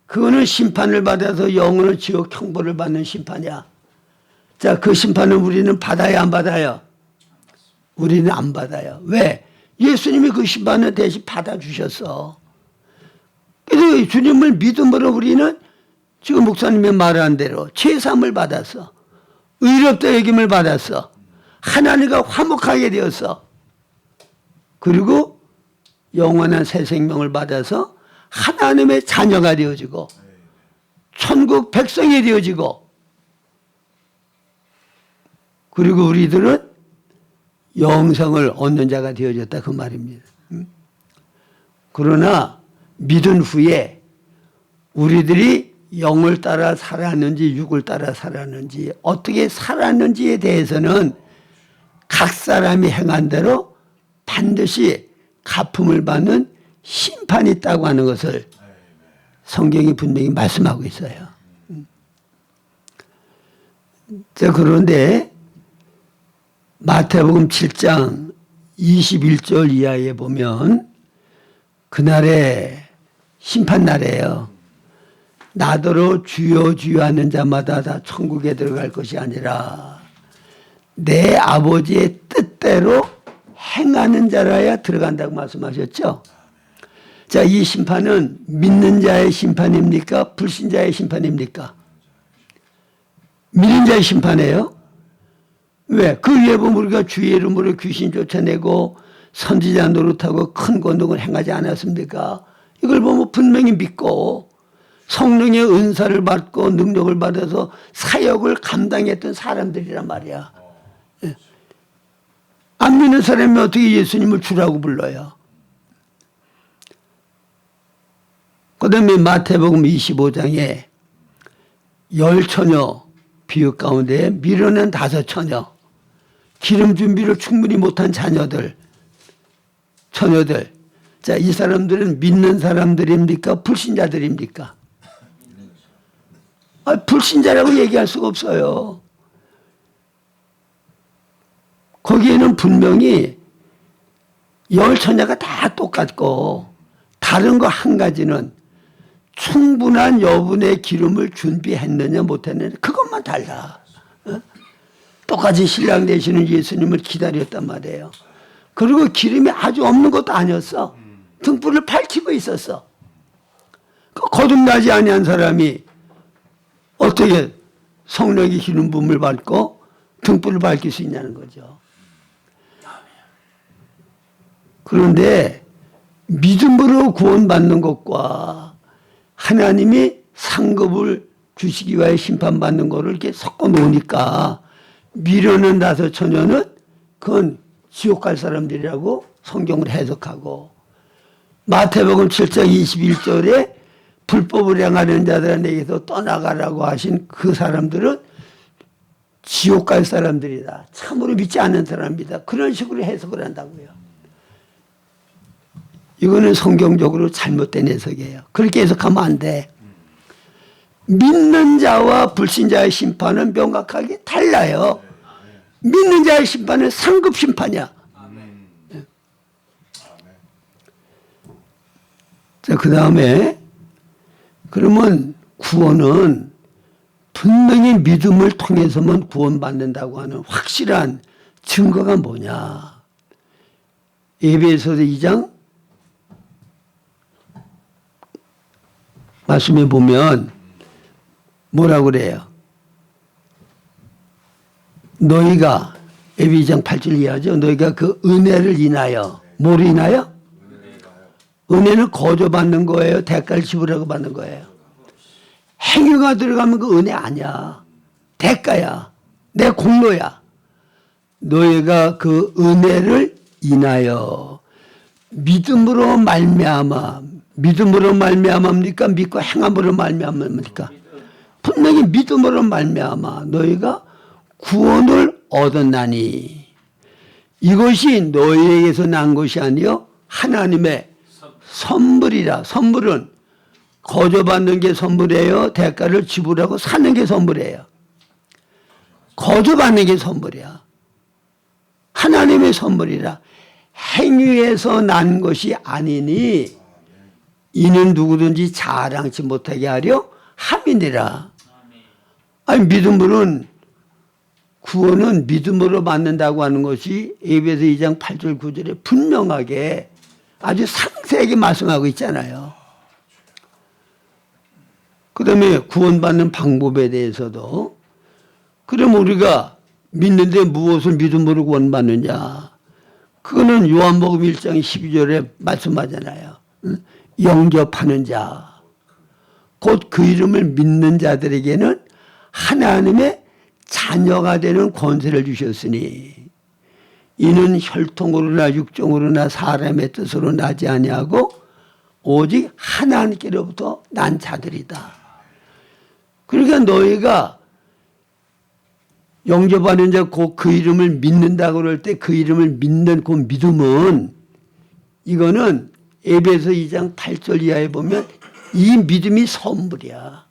그거는 심판을 받아서 영원한 지옥 형벌을 받는 심판이야. 자, 그 심판은 우리는 받아야 안 받아요? 우리는 안 받아요. 왜? 예수님이 그 심판을 대신 받아주셨어. 그래서 주님을 믿음으로 우리는 지금 목사님이 말한 대로 죄사함을 받았어. 의롭다 여김을 받았어. 하나님과 화목하게 되었어. 그리고 영원한 새 생명을 받아서 하나님의 자녀가 되어지고 천국 백성이 되어지고 그리고 우리들은 영생을 얻는 자가 되어졌다 그 말입니다. 그러나 믿은 후에 우리들이 영을 따라 살았는지 육을 따라 살았는지 어떻게 살았는지에 대해서는 각 사람이 행한 대로 반드시 갚음을 받는 심판이 있다고 하는 것을 성경이 분명히 말씀하고 있어요. 자, 그런데 마태복음 7장 21절 이하에 보면 그날에 심판날이에요. 나더러 주여 주여 하는 자마다 다 천국에 들어갈 것이 아니라 내 아버지의 뜻대로 행하는 자라야 들어간다고 말씀하셨죠. 자, 이 심판은 믿는 자의 심판입니까? 불신자의 심판입니까? 믿는 자의 심판이에요. 왜? 그 위에 보면 우리가 주의 이름으로 귀신 쫓아내고 선지자 노릇하고 큰 권능을 행하지 않았습니까? 이걸 보면 분명히 믿고 성령의 은사를 받고 능력을 받아서 사역을 감당했던 사람들이란 말이야. 안 믿는 사람이 어떻게 예수님을 주라고 불러요? 그 다음에 마태복음 25장에 10처녀 비유 가운데 미련한 5처녀 기름 준비를 충분히 못한 자녀들 처녀들. 자, 이 사람들은 믿는 사람들입니까? 불신자들입니까? 불신자라고 얘기할 수가 없어요. 거기에는 분명히 10처녀가 다 똑같고 다른 거 한 가지는 충분한 여분의 기름을 준비했느냐 못했느냐 그것만 달라. 똑같이 신랑 되시는 예수님을 기다렸단 말이에요. 그리고 기름이 아주 없는 것도 아니었어. 등불을 밝히고 있었어. 거듭나지 아니한 사람이 어떻게 성령의 기름 부음을 받고 등불을 밝힐 수 있냐는 거죠. 그런데 믿음으로 구원받는 것과 하나님이 상급을 주시기 위하여 심판받는 것을 이렇게 섞어 놓으니까 미련한 5처녀는 그건 지옥 갈 사람들이라고 성경을 해석하고 마태복음 7장 21절에 불법을 행하는 자들에게서 떠나가라고 하신 그 사람들은 지옥 갈 사람들이다. 참으로 믿지 않는 사람이다. 그런 식으로 해석을 한다고요. 이거는 성경적으로 잘못된 해석이에요. 그렇게 해석하면 안 돼. 믿는 자와 불신자의 심판은 명확하게 달라요. 믿는 자의 심판은 상급 심판이야. 자, 그 다음에 그러면 구원은 분명히 믿음을 통해서만 구원받는다고 하는 확실한 증거가 뭐냐. 에베소서 2장 말씀해 보면 뭐라고 그래요? 너희가 에베소 2장 8절 이하죠. 너희가 그 은혜를 인하여 뭐를 인하여? 은혜는 거저받는 거예요? 대가를 지불하고 받는 거예요? 행위가 들어가면 그 은혜 아니야. 대가야. 내 공로야. 너희가 그 은혜를 인하여 믿음으로 말미암아. 믿음으로 말미암아입니까? 믿고 행함으로 말미암아입니까? 분명히 믿음으로 말미암아 너희가 구원을 얻었나니 이것이 너희에게서 난 것이 아니요 하나님의 선물이라. 선물은 거저받는 게 선물이에요? 대가를 지불하고 사는 게 선물이에요? 거저받는 게 선물이야. 하나님의 선물이라. 행위에서 난 것이 아니니 이는 누구든지 자랑치 못하게 하려 함이니라. 아니 믿음으로는 구원은 믿음으로 받는다고 하는 것이 에베소 2장 8절 9절에 분명하게 아주 상세하게 말씀하고 있잖아요. 그 다음에 구원받는 방법에 대해서도 그럼 우리가 믿는데 무엇을 믿음으로 구원받느냐. 그거는 요한복음 1장 12절에 말씀하잖아요. 영접하는 자. 곧 그 이름을 믿는 자들에게는 하나님의 자녀가 되는 권세를 주셨으니 이는 혈통으로나 육종으로나 사람의 뜻으로 나지 아니하고 오직 하나님께로부터 난 자들이다. 그러니까 너희가 영접하는 자 곧 그 이름을 믿는다고 그럴 때 그 이름을 믿는 그 믿음은 이거는 에베소 2장 8절 이하에 보면 이 믿음이 선물이야.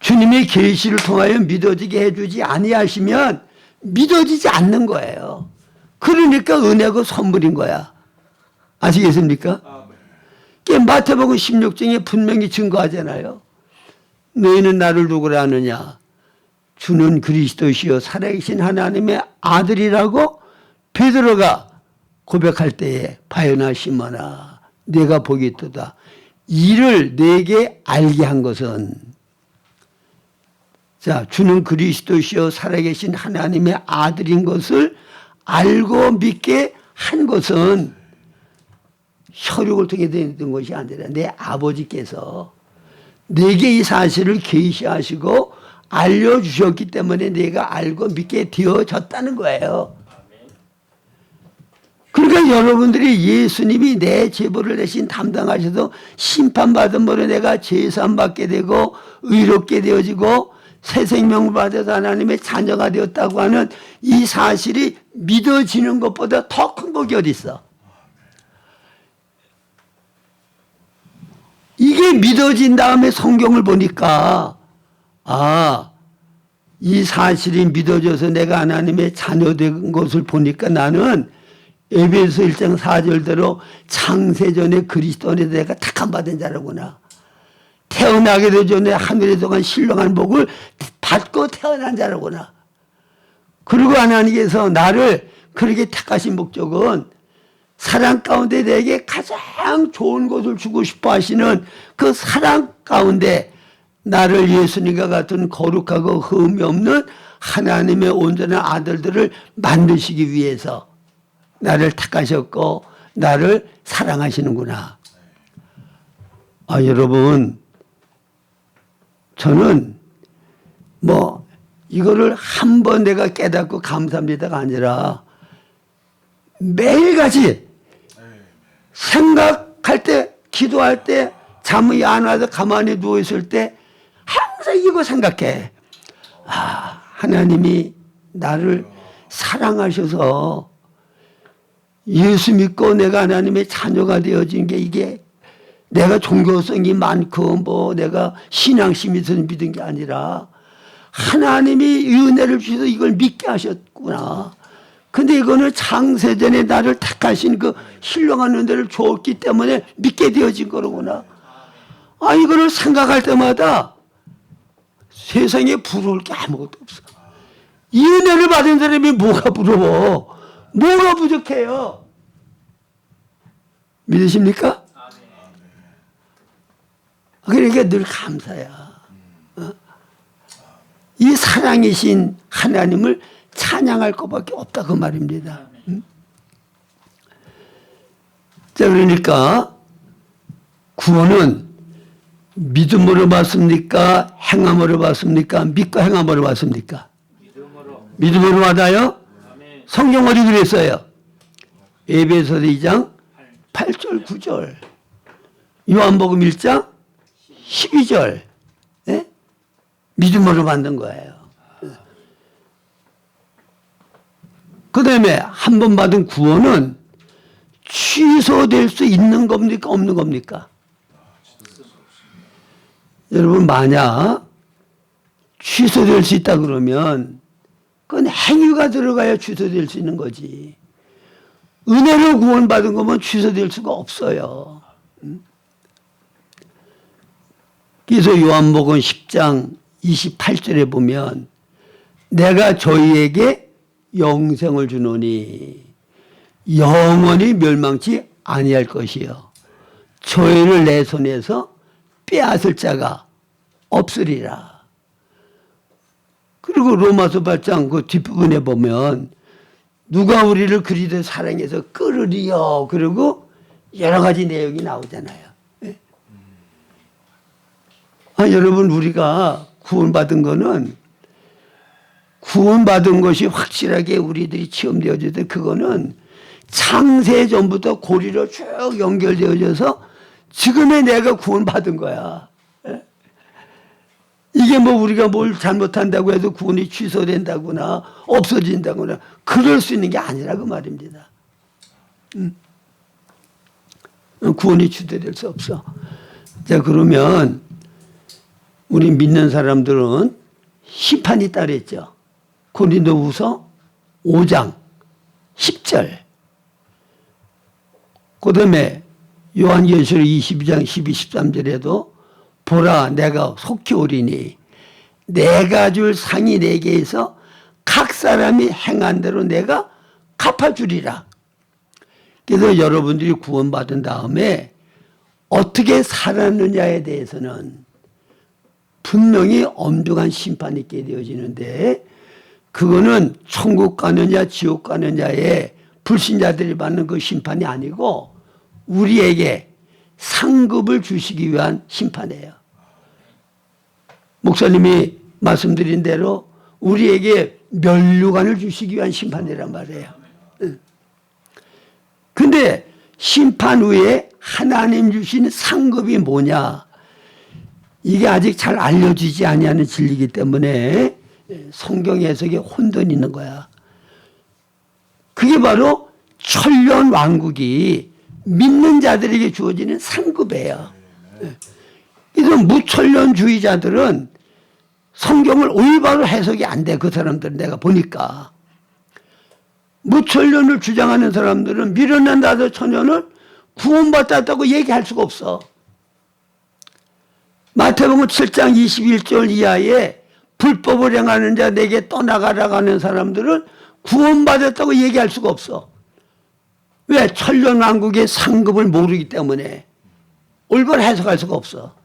주님의 계시를 통하여 믿어지게 해주지 아니하시면 믿어지지 않는 거예요. 그러니까 은혜고 선물인 거야. 아시겠습니까? 마태복음 16장에 분명히 증거하잖아요. 너희는 나를 누구라 하느냐? 주는 그리스도시요 살아계신 하나님의 아들이라고 베드로가 고백할 때에 바요나 시몬아 내가 보겠도다. 이를 내게 알게 한 것은 자 주는 그리스도시요 살아계신 하나님의 아들인 것을 알고 믿게 한 것은 혈육을 통해 된 것이 아니라 내 아버지께서 내게 이 사실을 계시하시고 알려주셨기 때문에 내가 알고 믿게 되어졌다는 거예요. 그러니까 여러분들이 예수님이 내 죄벌을 대신 담당하셔서 심판받음으로 내가 제사함받게 되고 의롭게 되어지고 새 생명을 받아서 하나님의 자녀가 되었다고 하는 이 사실이 믿어지는 것보다 더 큰 복이 어디 있어? 이게 믿어진 다음에 성경을 보니까 이 사실이 믿어져서 내가 하나님의 자녀 된 것을 보니까 나는 에베소 1장 4절대로 창세전에 그리스도 안에서 내가 택함받은 자라구나. 태어나게 되기 전에 하늘에서 간 신령한 복을 받고 태어난 자라구나. 그리고 하나님께서 나를 그렇게 택하신 목적은 사랑 가운데 내게 가장 좋은 것을 주고 싶어 하시는 그 사랑 가운데 나를 예수님과 같은 거룩하고 흠이 없는 하나님의 온전한 아들들을 만드시기 위해서 나를 택하셨고 나를 사랑하시는구나. 여러분 저는 이거를 한 번 내가 깨닫고 감사합니다가 아니라 매일같이 생각할 때 기도할 때 잠이 안 와서 가만히 누워있을 때 항상 이거 생각해. 하나님이 나를 사랑하셔서 예수 믿고 내가 하나님의 자녀가 되어진 게 이게 내가 종교성이 많고 내가 신앙심이 있어서 믿은 게 아니라 하나님이 은혜를 주셔서 이걸 믿게 하셨구나. 근데 이거는 창세전에 나를 택하신 그 신령한 은혜를 줬기 때문에 믿게 되어진 거로구나. 아, 이거를 생각할 때마다 세상에 부러울 게 아무것도 없어. 이 은혜를 받은 사람이 뭐가 부러워? 뭐가 부족해요? 믿으십니까? 그러니까 늘 감사야. 이 사랑이신 하나님을 찬양할 것밖에 없다 그 말입니다. 자, 그러니까 구원은 믿음으로 받습니까? 행함으로 받습니까? 믿고 행함으로 받습니까? 믿음으로 받아요? 성경 어디 그랬어요? 에베소서 2장 8절 9절, 요한복음 1장 12절. 예? 믿음으로 받는 거예요. 그 다음에 한 번 받은 구원은 취소될 수 있는 겁니까? 없는 겁니까? 여러분, 만약 취소될 수 있다 그러면 그건 행위가 들어가야 취소될 수 있는 거지. 은혜로 구원받은 거면 취소될 수가 없어요. 그래서 요한복음 10장 28절에 보면 내가 저희에게 영생을 주노니 영원히 멸망치 아니할 것이요 저희를 내 손에서 빼앗을 자가 없으리라. 그리고 로마서 8장 그 뒷부분에 보면 누가 우리를 그리도 사랑해서 끌으리요. 그리고 여러 가지 내용이 나오잖아요. 예? 여러분, 우리가 구원받은 거는 구원받은 것이 확실하게 우리들이 체험되어질 때 그거는 창세 전부터 고리로 쭉 연결되어져서 지금의 내가 구원받은 거야. 예? 이게 뭐 우리가 뭘 잘못한다고 해도 구원이 취소된다거나 없어진다거나 그럴 수 있는 게 아니라 그 말입니다. 구원이 취소될 수 없어. 자, 그러면 우리 믿는 사람들은 심판이 따르죠. 고린도후서 5장 10절. 그 다음에 요한계시록 22장 12, 13절에도 보라 내가 속히 오리니 내가 줄 상이 내게 있어 각 사람이 행한 대로 내가 갚아주리라. 그래서 여러분들이 구원받은 다음에 어떻게 살았느냐에 대해서는 분명히 엄중한 심판이 있게 되어지는데 그거는 천국 가느냐 지옥 가느냐에 불신자들이 받는 그 심판이 아니고 우리에게 상급을 주시기 위한 심판이에요. 목사님이 말씀드린 대로 우리에게 면류관을 주시기 위한 심판이란 말이에요. 근데 심판 후에 하나님 주신 상급이 뭐냐? 이게 아직 잘 알려지지 아니하는 진리이기 때문에 성경 해석에 혼돈이 있는 거야. 그게 바로 천년 왕국이 믿는 자들에게 주어지는 상급이에요. 그래서 무천년주의자들은 성경을 올바로 해석이 안 돼. 그 사람들은 내가 보니까. 무천년을 주장하는 사람들은 미련한 나도 천년을 구원받았다고 얘기할 수가 없어. 마태복음 7장 21절 이하에 불법을 행하는 자 내게 떠나가라고 하는 사람들은 구원받았다고 얘기할 수가 없어. 왜? 천년왕국의 상급을 모르기 때문에 올바로 해석할 수가 없어.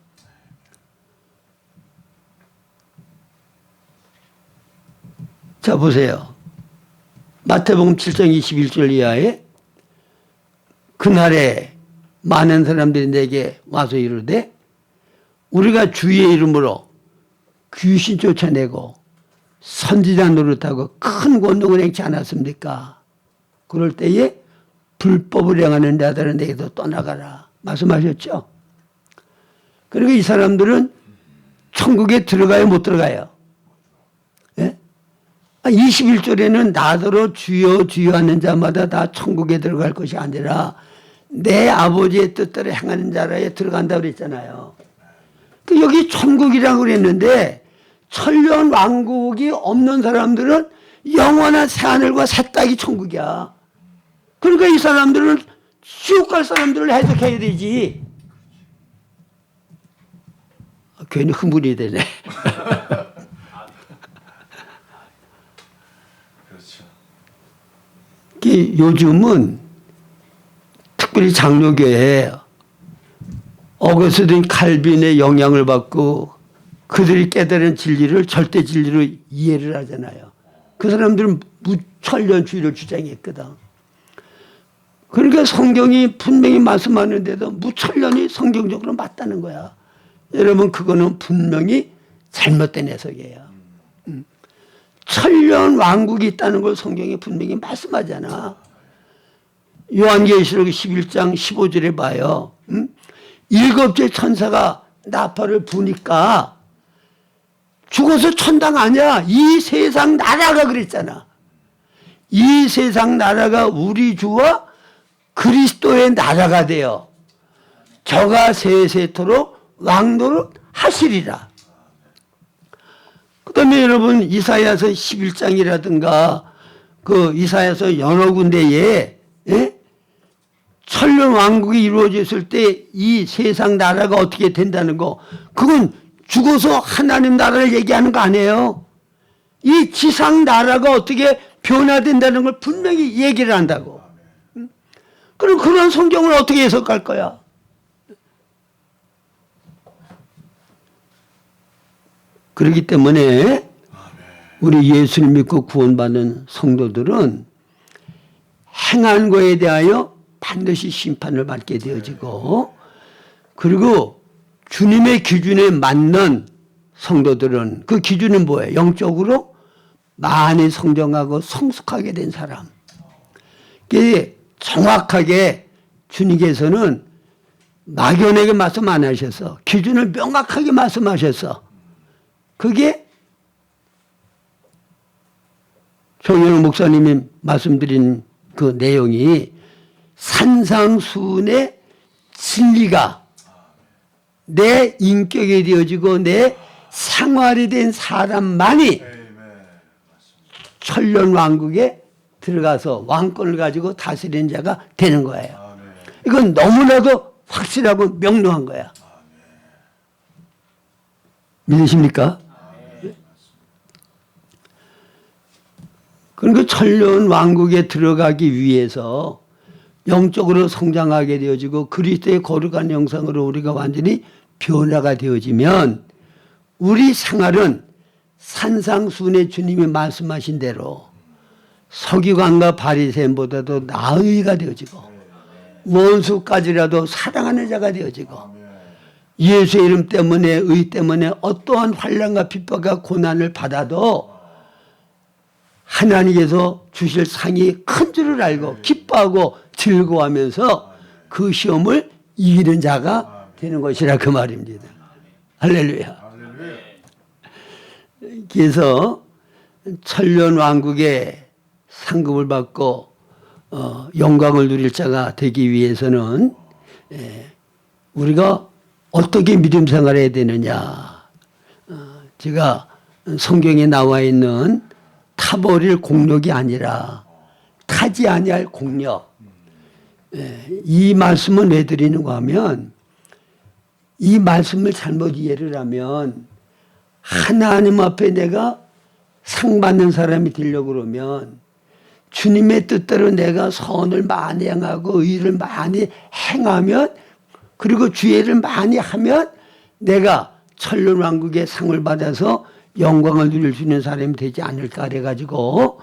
자, 보세요. 마태복음 7장 21절 이하에 그날에 많은 사람들이 내게 와서 이르되 우리가 주의 이름으로 귀신 쫓아내고 선지자 노릇하고 큰 권능을 행치 않았습니까? 그럴 때에 불법을 행하는 자들은 내게서 떠나가라 말씀하셨죠. 그리고 이 사람들은 천국에 들어가요 못 들어가요? 예? 21절에는 나더러 주여 주여 하는 자마다 다 천국에 들어갈 것이 아니라 내 아버지의 뜻대로 행하는 자라에 들어간다고 그랬잖아요. 여기 천국이라고 그랬는데 천년 왕국이 없는 사람들은 영원한 새하늘과 새 땅이 천국이야. 그러니까 이 사람들은 지옥 갈 사람들을 해석해야 되지. 괜히 흥분이 되네. 요즘은 특별히 장로교회에 어거스틴 칼빈의 영향을 받고 그들이 깨달은 진리를 절대 진리로 이해를 하잖아요. 그 사람들은 무천년주의를 주장했거든. 그러니까 성경이 분명히 말씀하는데도 무천년이 성경적으로 맞다는 거야. 여러분 그거는 분명히 잘못된 해석이에요. 천년 왕국이 있다는 걸 성경이 분명히 말씀하잖아. 요한계시록 11장 15절에 봐요. 일곱째 천사가 나팔을 부니까 죽어서 천당 아니야. 이 세상 나라가 그랬잖아. 이 세상 나라가 우리 주와 그리스도의 나라가 되어 저가 세세토록 왕노를 하시리라. 그 다음에 여러분 이사야서 11장이라든가 그 이사야서 여러 군데에 천년 왕국이 이루어졌을 때 이 세상 나라가 어떻게 된다는 거 그건 죽어서 하나님 나라를 얘기하는 거 아니에요. 이 지상 나라가 어떻게 변화된다는 걸 분명히 얘기를 한다고. 그럼 그런 성경을 어떻게 해석할 거야? 그렇기 때문에 우리 예수를 믿고 구원받는 성도들은 행한 거에 대하여 반드시 심판을 받게 되어지고 그리고 주님의 기준에 맞는 성도들은 그 기준은 뭐예요? 영적으로 많이 성장하고 성숙하게 된 사람. 이게 정확하게 주님께서는 막연하게 말씀 안 하셔서 기준을 명확하게 말씀하셔서 그게 정현우 목사님이 말씀드린 그 내용이 산상수훈의 진리가 내 인격이 되어지고 내 생활이 된 사람만이 천년 왕국에 들어가서 왕권을 가지고 다스리는 자가 되는 거예요. 이건 너무나도 확실하고 명료한 거야. 믿으십니까? 그러니까 천년 왕국에 들어가기 위해서 영적으로 성장하게 되어지고 그리스도의 거룩한 형상으로 우리가 완전히 변화가 되어지면 우리 생활은 산상수훈의 주님이 말씀하신 대로 서기관과 바리새인보다도 나의가 되어지고 원수까지라도 사랑하는 자가 되어지고 예수의 이름 때문에 의 때문에 어떠한 환난과 핍박과 고난을 받아도 하나님께서 주실 상이 큰 줄을 알고 기뻐하고 즐거워하면서 그 시험을 이기는 자가 되는 것이라 그 말입니다. 할렐루야. 그래서 천년 왕국의 상급을 받고 영광을 누릴 자가 되기 위해서는 우리가 어떻게 믿음 생활해야 되느냐. 제가 성경에 나와 있는 타버릴 공력이 아니라 타지 아니할 공력. 이 말씀은 왜 드리는가 하면 이 말씀을 잘못 이해를 하면 하나님 앞에 내가 상 받는 사람이 되려고 그러면 주님의 뜻대로 내가 선을 많이 행하고 의를 많이 행하면 그리고 주의를 많이 하면 내가 천년 왕국의 상을 받아서 영광을 누릴 수 있는 사람이 되지 않을까 그래가지고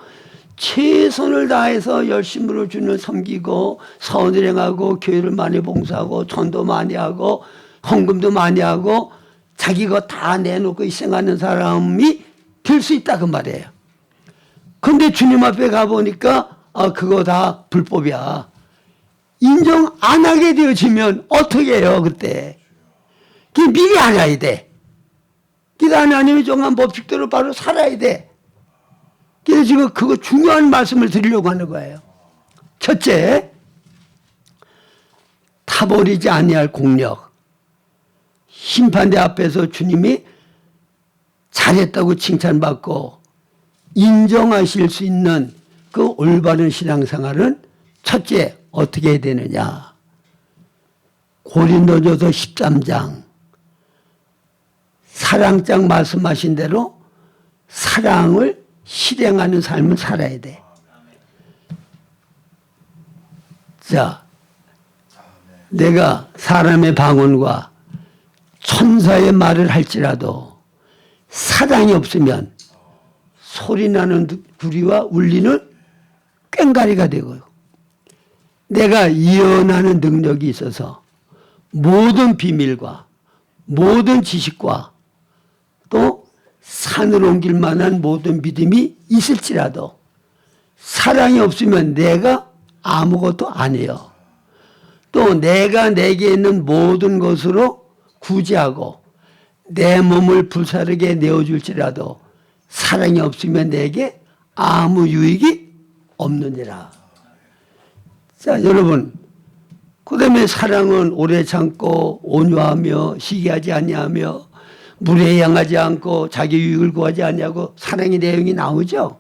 최선을 다해서 열심으로 주님을 섬기고 선을 행하고 교회를 많이 봉사하고 전도 많이 하고 헌금도 많이 하고 자기 거 다 내놓고 희생하는 사람이 될 수 있다 그 말이에요. 근데 주님 앞에 가보니까 그거 다 불법이야. 인정 안 하게 되어지면 어떻게 해요 그때. 미리 알아야 돼. 그래서 하나님이 정한 법칙대로 바로 살아야 돼. 그래서 지금 그거 중요한 말씀을 드리려고 하는 거예요. 첫째, 타버리지 아니할 공력. 심판대 앞에서 주님이 잘했다고 칭찬받고 인정하실 수 있는 그 올바른 신앙생활은 첫째 어떻게 해야 되느냐. 고린도전서 13장 사랑장 말씀하신 대로 사랑을 실행하는 삶을 살아야 돼. 자, 내가 사람의 방언과 천사의 말을 할지라도 사랑이 없으면 소리나는 구리와 울리는 꽹가리가 되고요. 내가 예언하는 능력이 있어서 모든 비밀과 모든 지식과 또 산을 옮길 만한 모든 믿음이 있을지라도 사랑이 없으면 내가 아무것도 안 해요. 또 내가 내게 있는 모든 것으로 구제하고 내 몸을 불사르게 내어줄지라도 사랑이 없으면 내게 아무 유익이 없느니라. 자, 여러분, 그 다음에 사랑은 오래 참고 온유하며 시기하지 아니하며 물에 향하지 않고 자기 유익을 구하지 아니하고 사랑의 내용이 나오죠.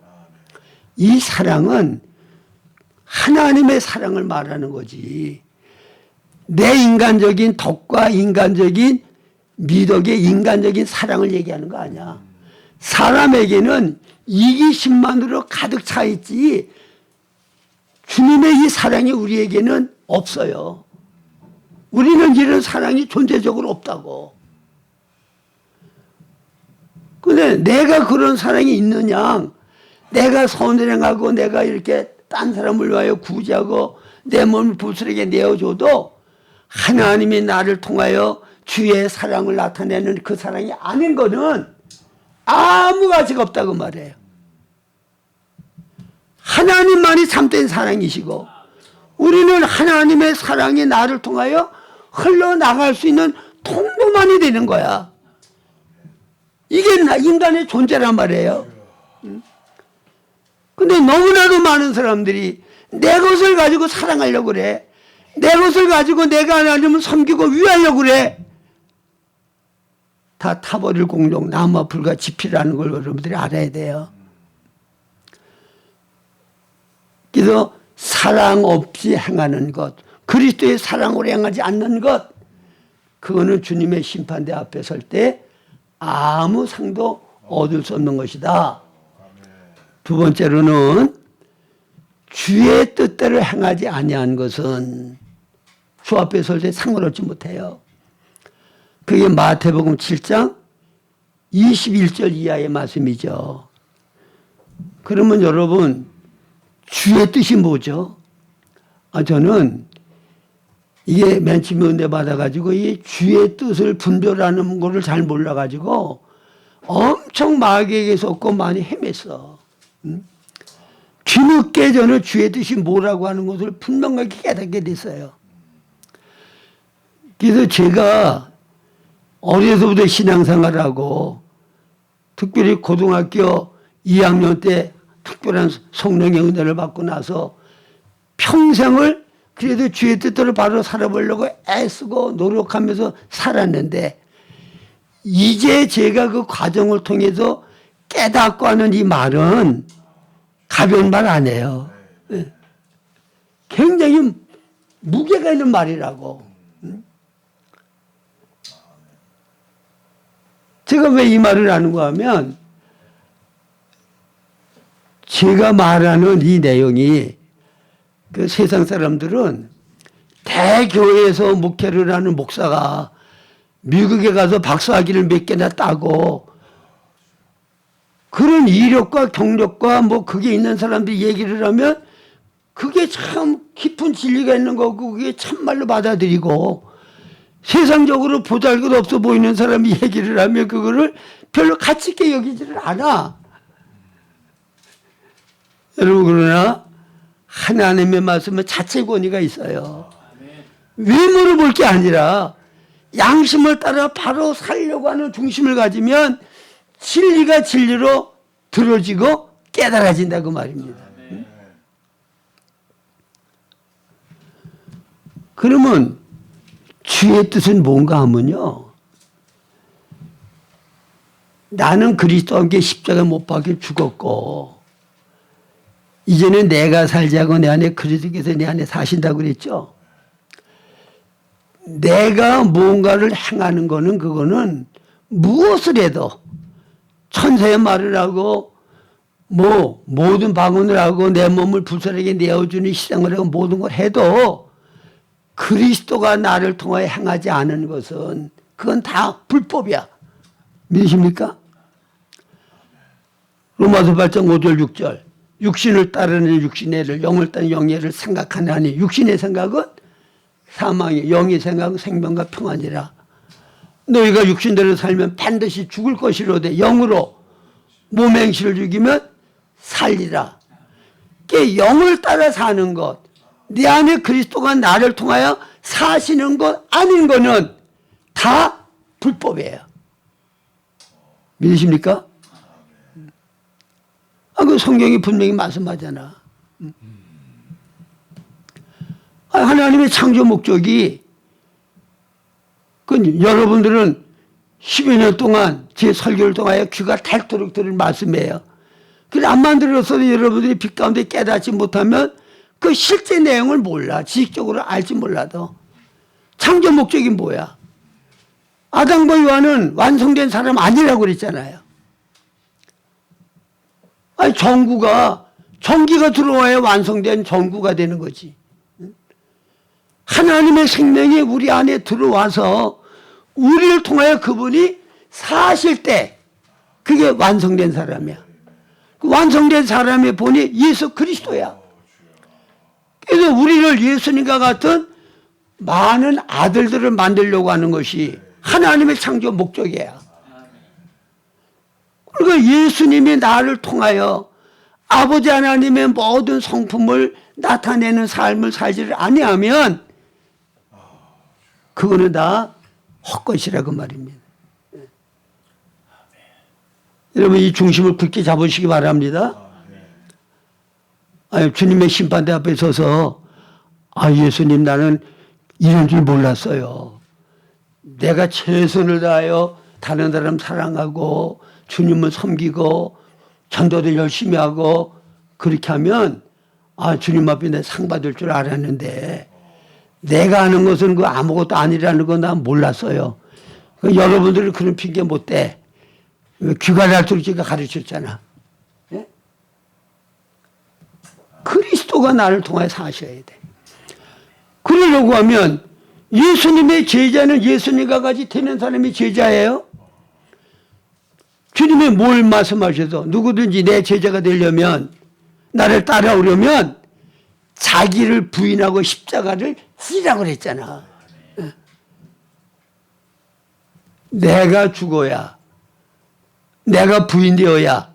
이 사랑은 하나님의 사랑을 말하는 거지. 내 인간적인 덕과 인간적인 미덕의 인간적인 사랑을 얘기하는 거 아니야. 사람에게는 이기심만으로 가득 차 있지 주님의 이 사랑이 우리에게는 없어요. 우리는 이런 사랑이 존재적으로 없다고. 근데 내가 그런 사랑이 있느냐, 내가 선을 행하고 내가 이렇게 딴 사람을 위하여 구제하고 내 몸을 불순하게 내어줘도 하나님이 나를 통하여 주의 사랑을 나타내는 그 사랑이 아닌 거는 아무 가치가 없다고 말해요. 하나님만이 참된 사랑이시고 우리는 하나님의 사랑이 나를 통하여 흘러나갈 수 있는 통로만이 되는 거야. 이게 인간의 존재란 말이에요. 근데 너무나도 많은 사람들이 내 것을 가지고 사랑하려고 그래. 내 것을 가지고 내가 하나님을 섬기고 위하려고 그래. 다 타버릴 공룡, 나무와 불과 지피라는 걸 여러분들이 알아야 돼요. 그래서 사랑 없이 행하는 것, 그리스도의 사랑으로 행하지 않는 것, 그거는 주님의 심판대 앞에 설 때 아무 상도 얻을 수 없는 것이다. 두 번째로는 주의 뜻대로 행하지 아니한 것은 주 앞에 설 때 상을 얻지 못해요. 그게 마태복음 7장 21절 이하의 말씀이죠. 그러면 여러분 주의 뜻이 뭐죠? 저는 이게 맨 처음에 은혜 받아가지고 이 주의 뜻을 분별하는 거를 잘 몰라가지고 엄청 마귀에게 속고 많이 헤맸어. 뒤늦게 저는 주의 뜻이 뭐라고 하는 것을 분명하게 깨닫게 됐어요. 그래서 제가 어려서부터 신앙생활하고 특별히 고등학교 2학년 때 특별한 성령의 은혜를 받고 나서 평생을 그래도 주의 뜻대로 바로 살아보려고 애쓰고 노력하면서 살았는데 이제 제가 그 과정을 통해서 깨닫고 하는 이 말은 가벼운 말 아니에요. 굉장히 무게가 있는 말이라고. 제가 왜 이 말을 하는가 하면 제가 말하는 이 내용이 그 세상 사람들은 대교회에서 목회를 하는 목사가 미국에 가서 박사학위를 몇 개나 따고 그런 이력과 경력과 뭐 그게 있는 사람들이 얘기를 하면 그게 참 깊은 진리가 있는 거고 그게 참말로 받아들이고 세상적으로 보잘것 없어 보이는 사람이 얘기를 하면 그거를 별로 가치 있게 여기지를 않아. 여러분 그러나 하나님의 말씀은 자체 권위가 있어요. 외모를 볼 게 아니라 양심을 따라 바로 살려고 하는 중심을 가지면 진리가 진리로 들어지고 깨달아진다 그 말입니다. 그러면 주의 뜻은 뭔가 하면요. 나는 그리스도와 함께 십자가 못 박혀 죽었고 이제는 내가 살지 않고 내 안에 그리스도께서 내 안에 사신다고 그랬죠. 내가 무언가를 행하는 거는 그거는 무엇을 해도 천사의 말을 하고 뭐 모든 방언을 하고 내 몸을 불사르게 내어주는 희생을 하고 모든 걸 해도 그리스도가 나를 통하여 행하지 않은 것은 그건 다 불법이야. 믿으십니까? 로마서 8장 5절 6절 육신을 따르는 육신의 애를 영을 따르는 영의 애를 생각하나니 육신의 생각은 사망이 영의 생각은 생명과 평안이라. 너희가 육신대로 살면 반드시 죽을 것이로되 영으로 몸의 행실을 죽이면 살리라. 그 영을 따라 사는 것, 내 안에 그리스도가 나를 통하여 사시는 것 아닌 거는 다 불법이에요. 믿으십니까? 그 성경이 분명히 말씀하잖아. 하나님의 창조 목적이 그 여러분들은 10여 년 동안 제 설교를 통하여 귀가 닳도록 들을 말씀이에요. 그래 안 만들었어도 여러분들이 빛 가운데 깨닫지 못하면 그 실제 내용을 몰라. 지식적으로 알지 몰라도. 창조 목적이 뭐야? 아담과 요한은 완성된 사람 아니라고 그랬잖아요. 아니 전기가 들어와야 완성된 전구가 되는 거지. 하나님의 생명이 우리 안에 들어와서 우리를 통하여 그분이 사실 때 그게 완성된 사람이야. 그 완성된 사람의 본이 예수 그리스도야. 그래서 우리를 예수님과 같은 많은 아들들을 만들려고 하는 것이 하나님의 창조 목적이야. 그러니까 예수님이 나를 통하여 아버지 하나님의 모든 성품을 나타내는 삶을 살지를 아니하면 그거는 다 헛것이라고 말입니다. 여러분 이 중심을 굳게 잡으시기 바랍니다. 아니, 주님의 심판대 앞에 서서 예수님 나는 이런 줄 몰랐어요. 내가 최선을 다하여 다른 사람 사랑하고 주님을 섬기고 전도도 열심히 하고 그렇게 하면 주님 앞에 내 상 받을 줄 알았는데 내가 하는 것은 그 아무것도 아니라는 건 난 몰랐어요. 여러분들은 그런 핑계 못 대. 귀가 닳도록 제가 가르쳤잖아. 예? 그리스도가 나를 통해 사셔야 돼. 그러려고 하면 예수님의 제자는 예수님과 같이 되는 사람이 제자예요. 주님이 뭘 말씀하셔서 누구든지 내 제자가 되려면 나를 따라오려면 자기를 부인하고 십자가를 지라고 그랬잖아. 내가 죽어야 내가 부인되어야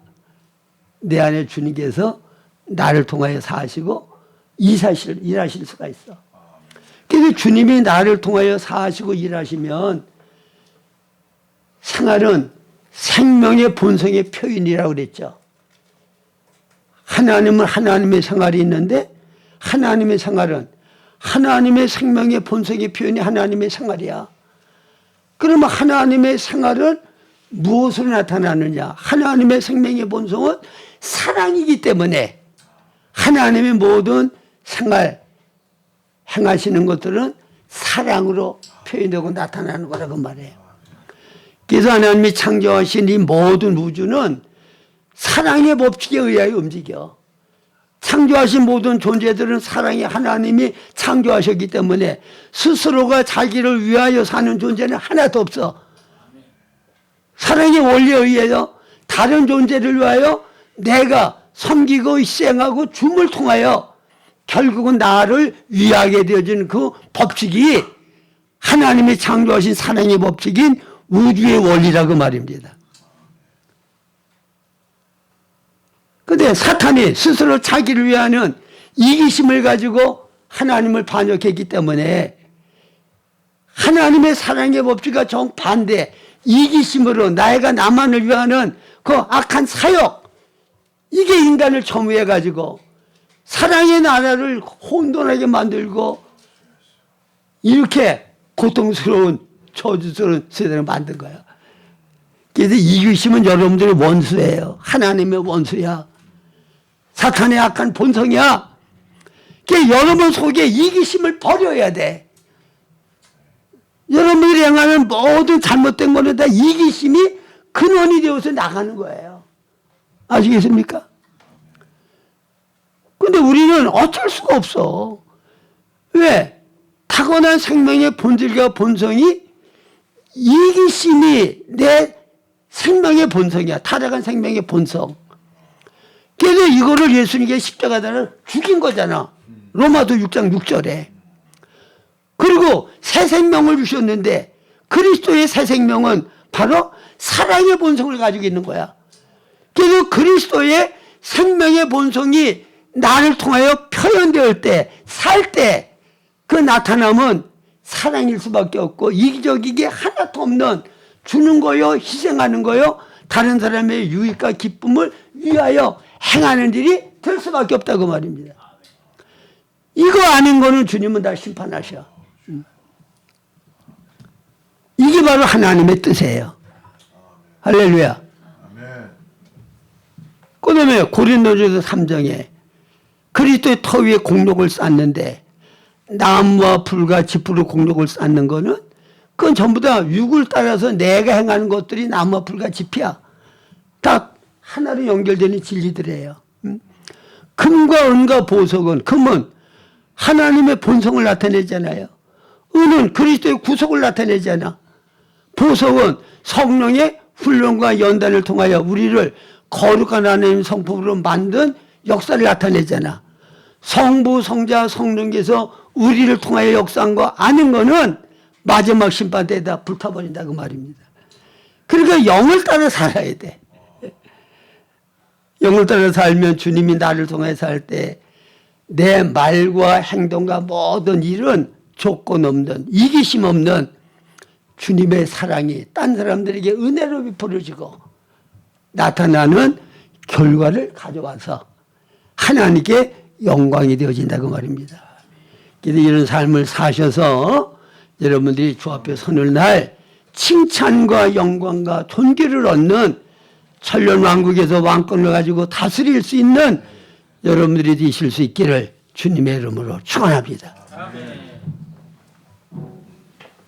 내 안에 주님께서 나를 통하여 사시고 일하실 수가 있어. 그래서 주님이 나를 통하여 사시고 일하시면 생활은 생명의 본성의 표현이라고 그랬죠. 하나님은 하나님의 생활이 있는데 하나님의 생활은 하나님의 생명의 본성의 표현이 하나님의 생활이야. 그러면 하나님의 생활은 무엇으로 나타나느냐? 하나님의 생명의 본성은 사랑이기 때문에 하나님의 모든 생활 행하시는 것들은 사랑으로 표현되고 나타나는 거라고 말해요. 그래서 하나님이 창조하신 이 모든 우주는 사랑의 법칙에 의하여 움직여. 창조하신 모든 존재들은 사랑이 하나님이 창조하셨기 때문에 스스로가 자기를 위하여 사는 존재는 하나도 없어. 사랑의 원리에 의하여 다른 존재를 위하여 내가 섬기고 희생하고 줌을 통하여 결국은 나를 위하게 되어지는 그 법칙이 하나님이 창조하신 사랑의 법칙인 우주의 원리라고 말입니다. 그런데 사탄이 스스로 자기를 위하는 이기심을 가지고 하나님을 반역했기 때문에 하나님의 사랑의 법칙과 정반대 이기심으로 나이가 나만을 위하는 그 악한 사역, 이게 인간을 점유해 가지고 사랑의 나라를 혼돈하게 만들고 이렇게 고통스러운 저주스러운 세대를 만든 거야. 그래서 이기심은 여러분들의 원수예요. 하나님의 원수야. 사탄의 악한 본성이야. 그러니까 여러분 속에 이기심을 버려야 돼. 여러분들이 행하는 모든 잘못된 거는 다 이기심이 근원이 되어서 나가는 거예요. 아시겠습니까? 근데 우리는 어쩔 수가 없어. 왜? 타고난 생명의 본질과 본성이 이기심이 내 생명의 본성이야. 타락한 생명의 본성. 그래서 이거를 예수님께 십자가다를 죽인 거잖아. 로마도 6장 6절에. 그리고 새 생명을 주셨는데 그리스도의 새 생명은 바로 사랑의 본성을 가지고 있는 거야. 그래서 그리스도의 생명의 본성이 나를 통하여 표현될 때, 살 때 그 나타남은 사랑일 수밖에 없고 이기적이게 하나도 없는 주는 거요, 희생하는 거요, 다른 사람의 유익과 기쁨을 위하여 행하는 일이 될 수밖에 없다고 말입니다. 이거 아닌 거는 주님은 다 심판하셔. 이게 바로 하나님의 뜻이에요. 할렐루야. 그 다음에 고린도전서 3장에 그리스도의 터 위에 공록을 쌓는데 나무와 불과 지푸로 공록을 쌓는 거는 그건 전부 다 육을 따라서 내가 행하는 것들이 나무와 불과 지피야. 다 하나로 연결되는 진리들이에요. 금과 은과 보석은, 금은 하나님의 본성을 나타내잖아요. 은은 그리스도의 구속을 나타내잖아. 보석은 성령의 훈련과 연단을 통하여 우리를 거룩한 하나님 성품으로 만든 역사를 나타내잖아. 성부, 성자, 성령께서 우리를 통하여 역사한 거 아는 거는 마지막 심판 때에다 불타버린다고 말입니다. 그러니까 영을 따라 살아야 돼. 영을 따라 살면 주님이 나를 통해 살 때 내 말과 행동과 모든 일은 조건 없는, 이기심 없는 주님의 사랑이 딴 사람들에게 은혜로 베풀어지고 나타나는 결과를 가져와서 하나님께 영광이 되어진다고 말입니다. 그래서 이런 삶을 사셔서 여러분들이 주 앞에 서는 날 칭찬과 영광과 존귀를 얻는 천년왕국에서 왕권을 가지고 다스릴 수 있는 여러분들이 되실 수 있기를 주님의 이름으로 축원합니다.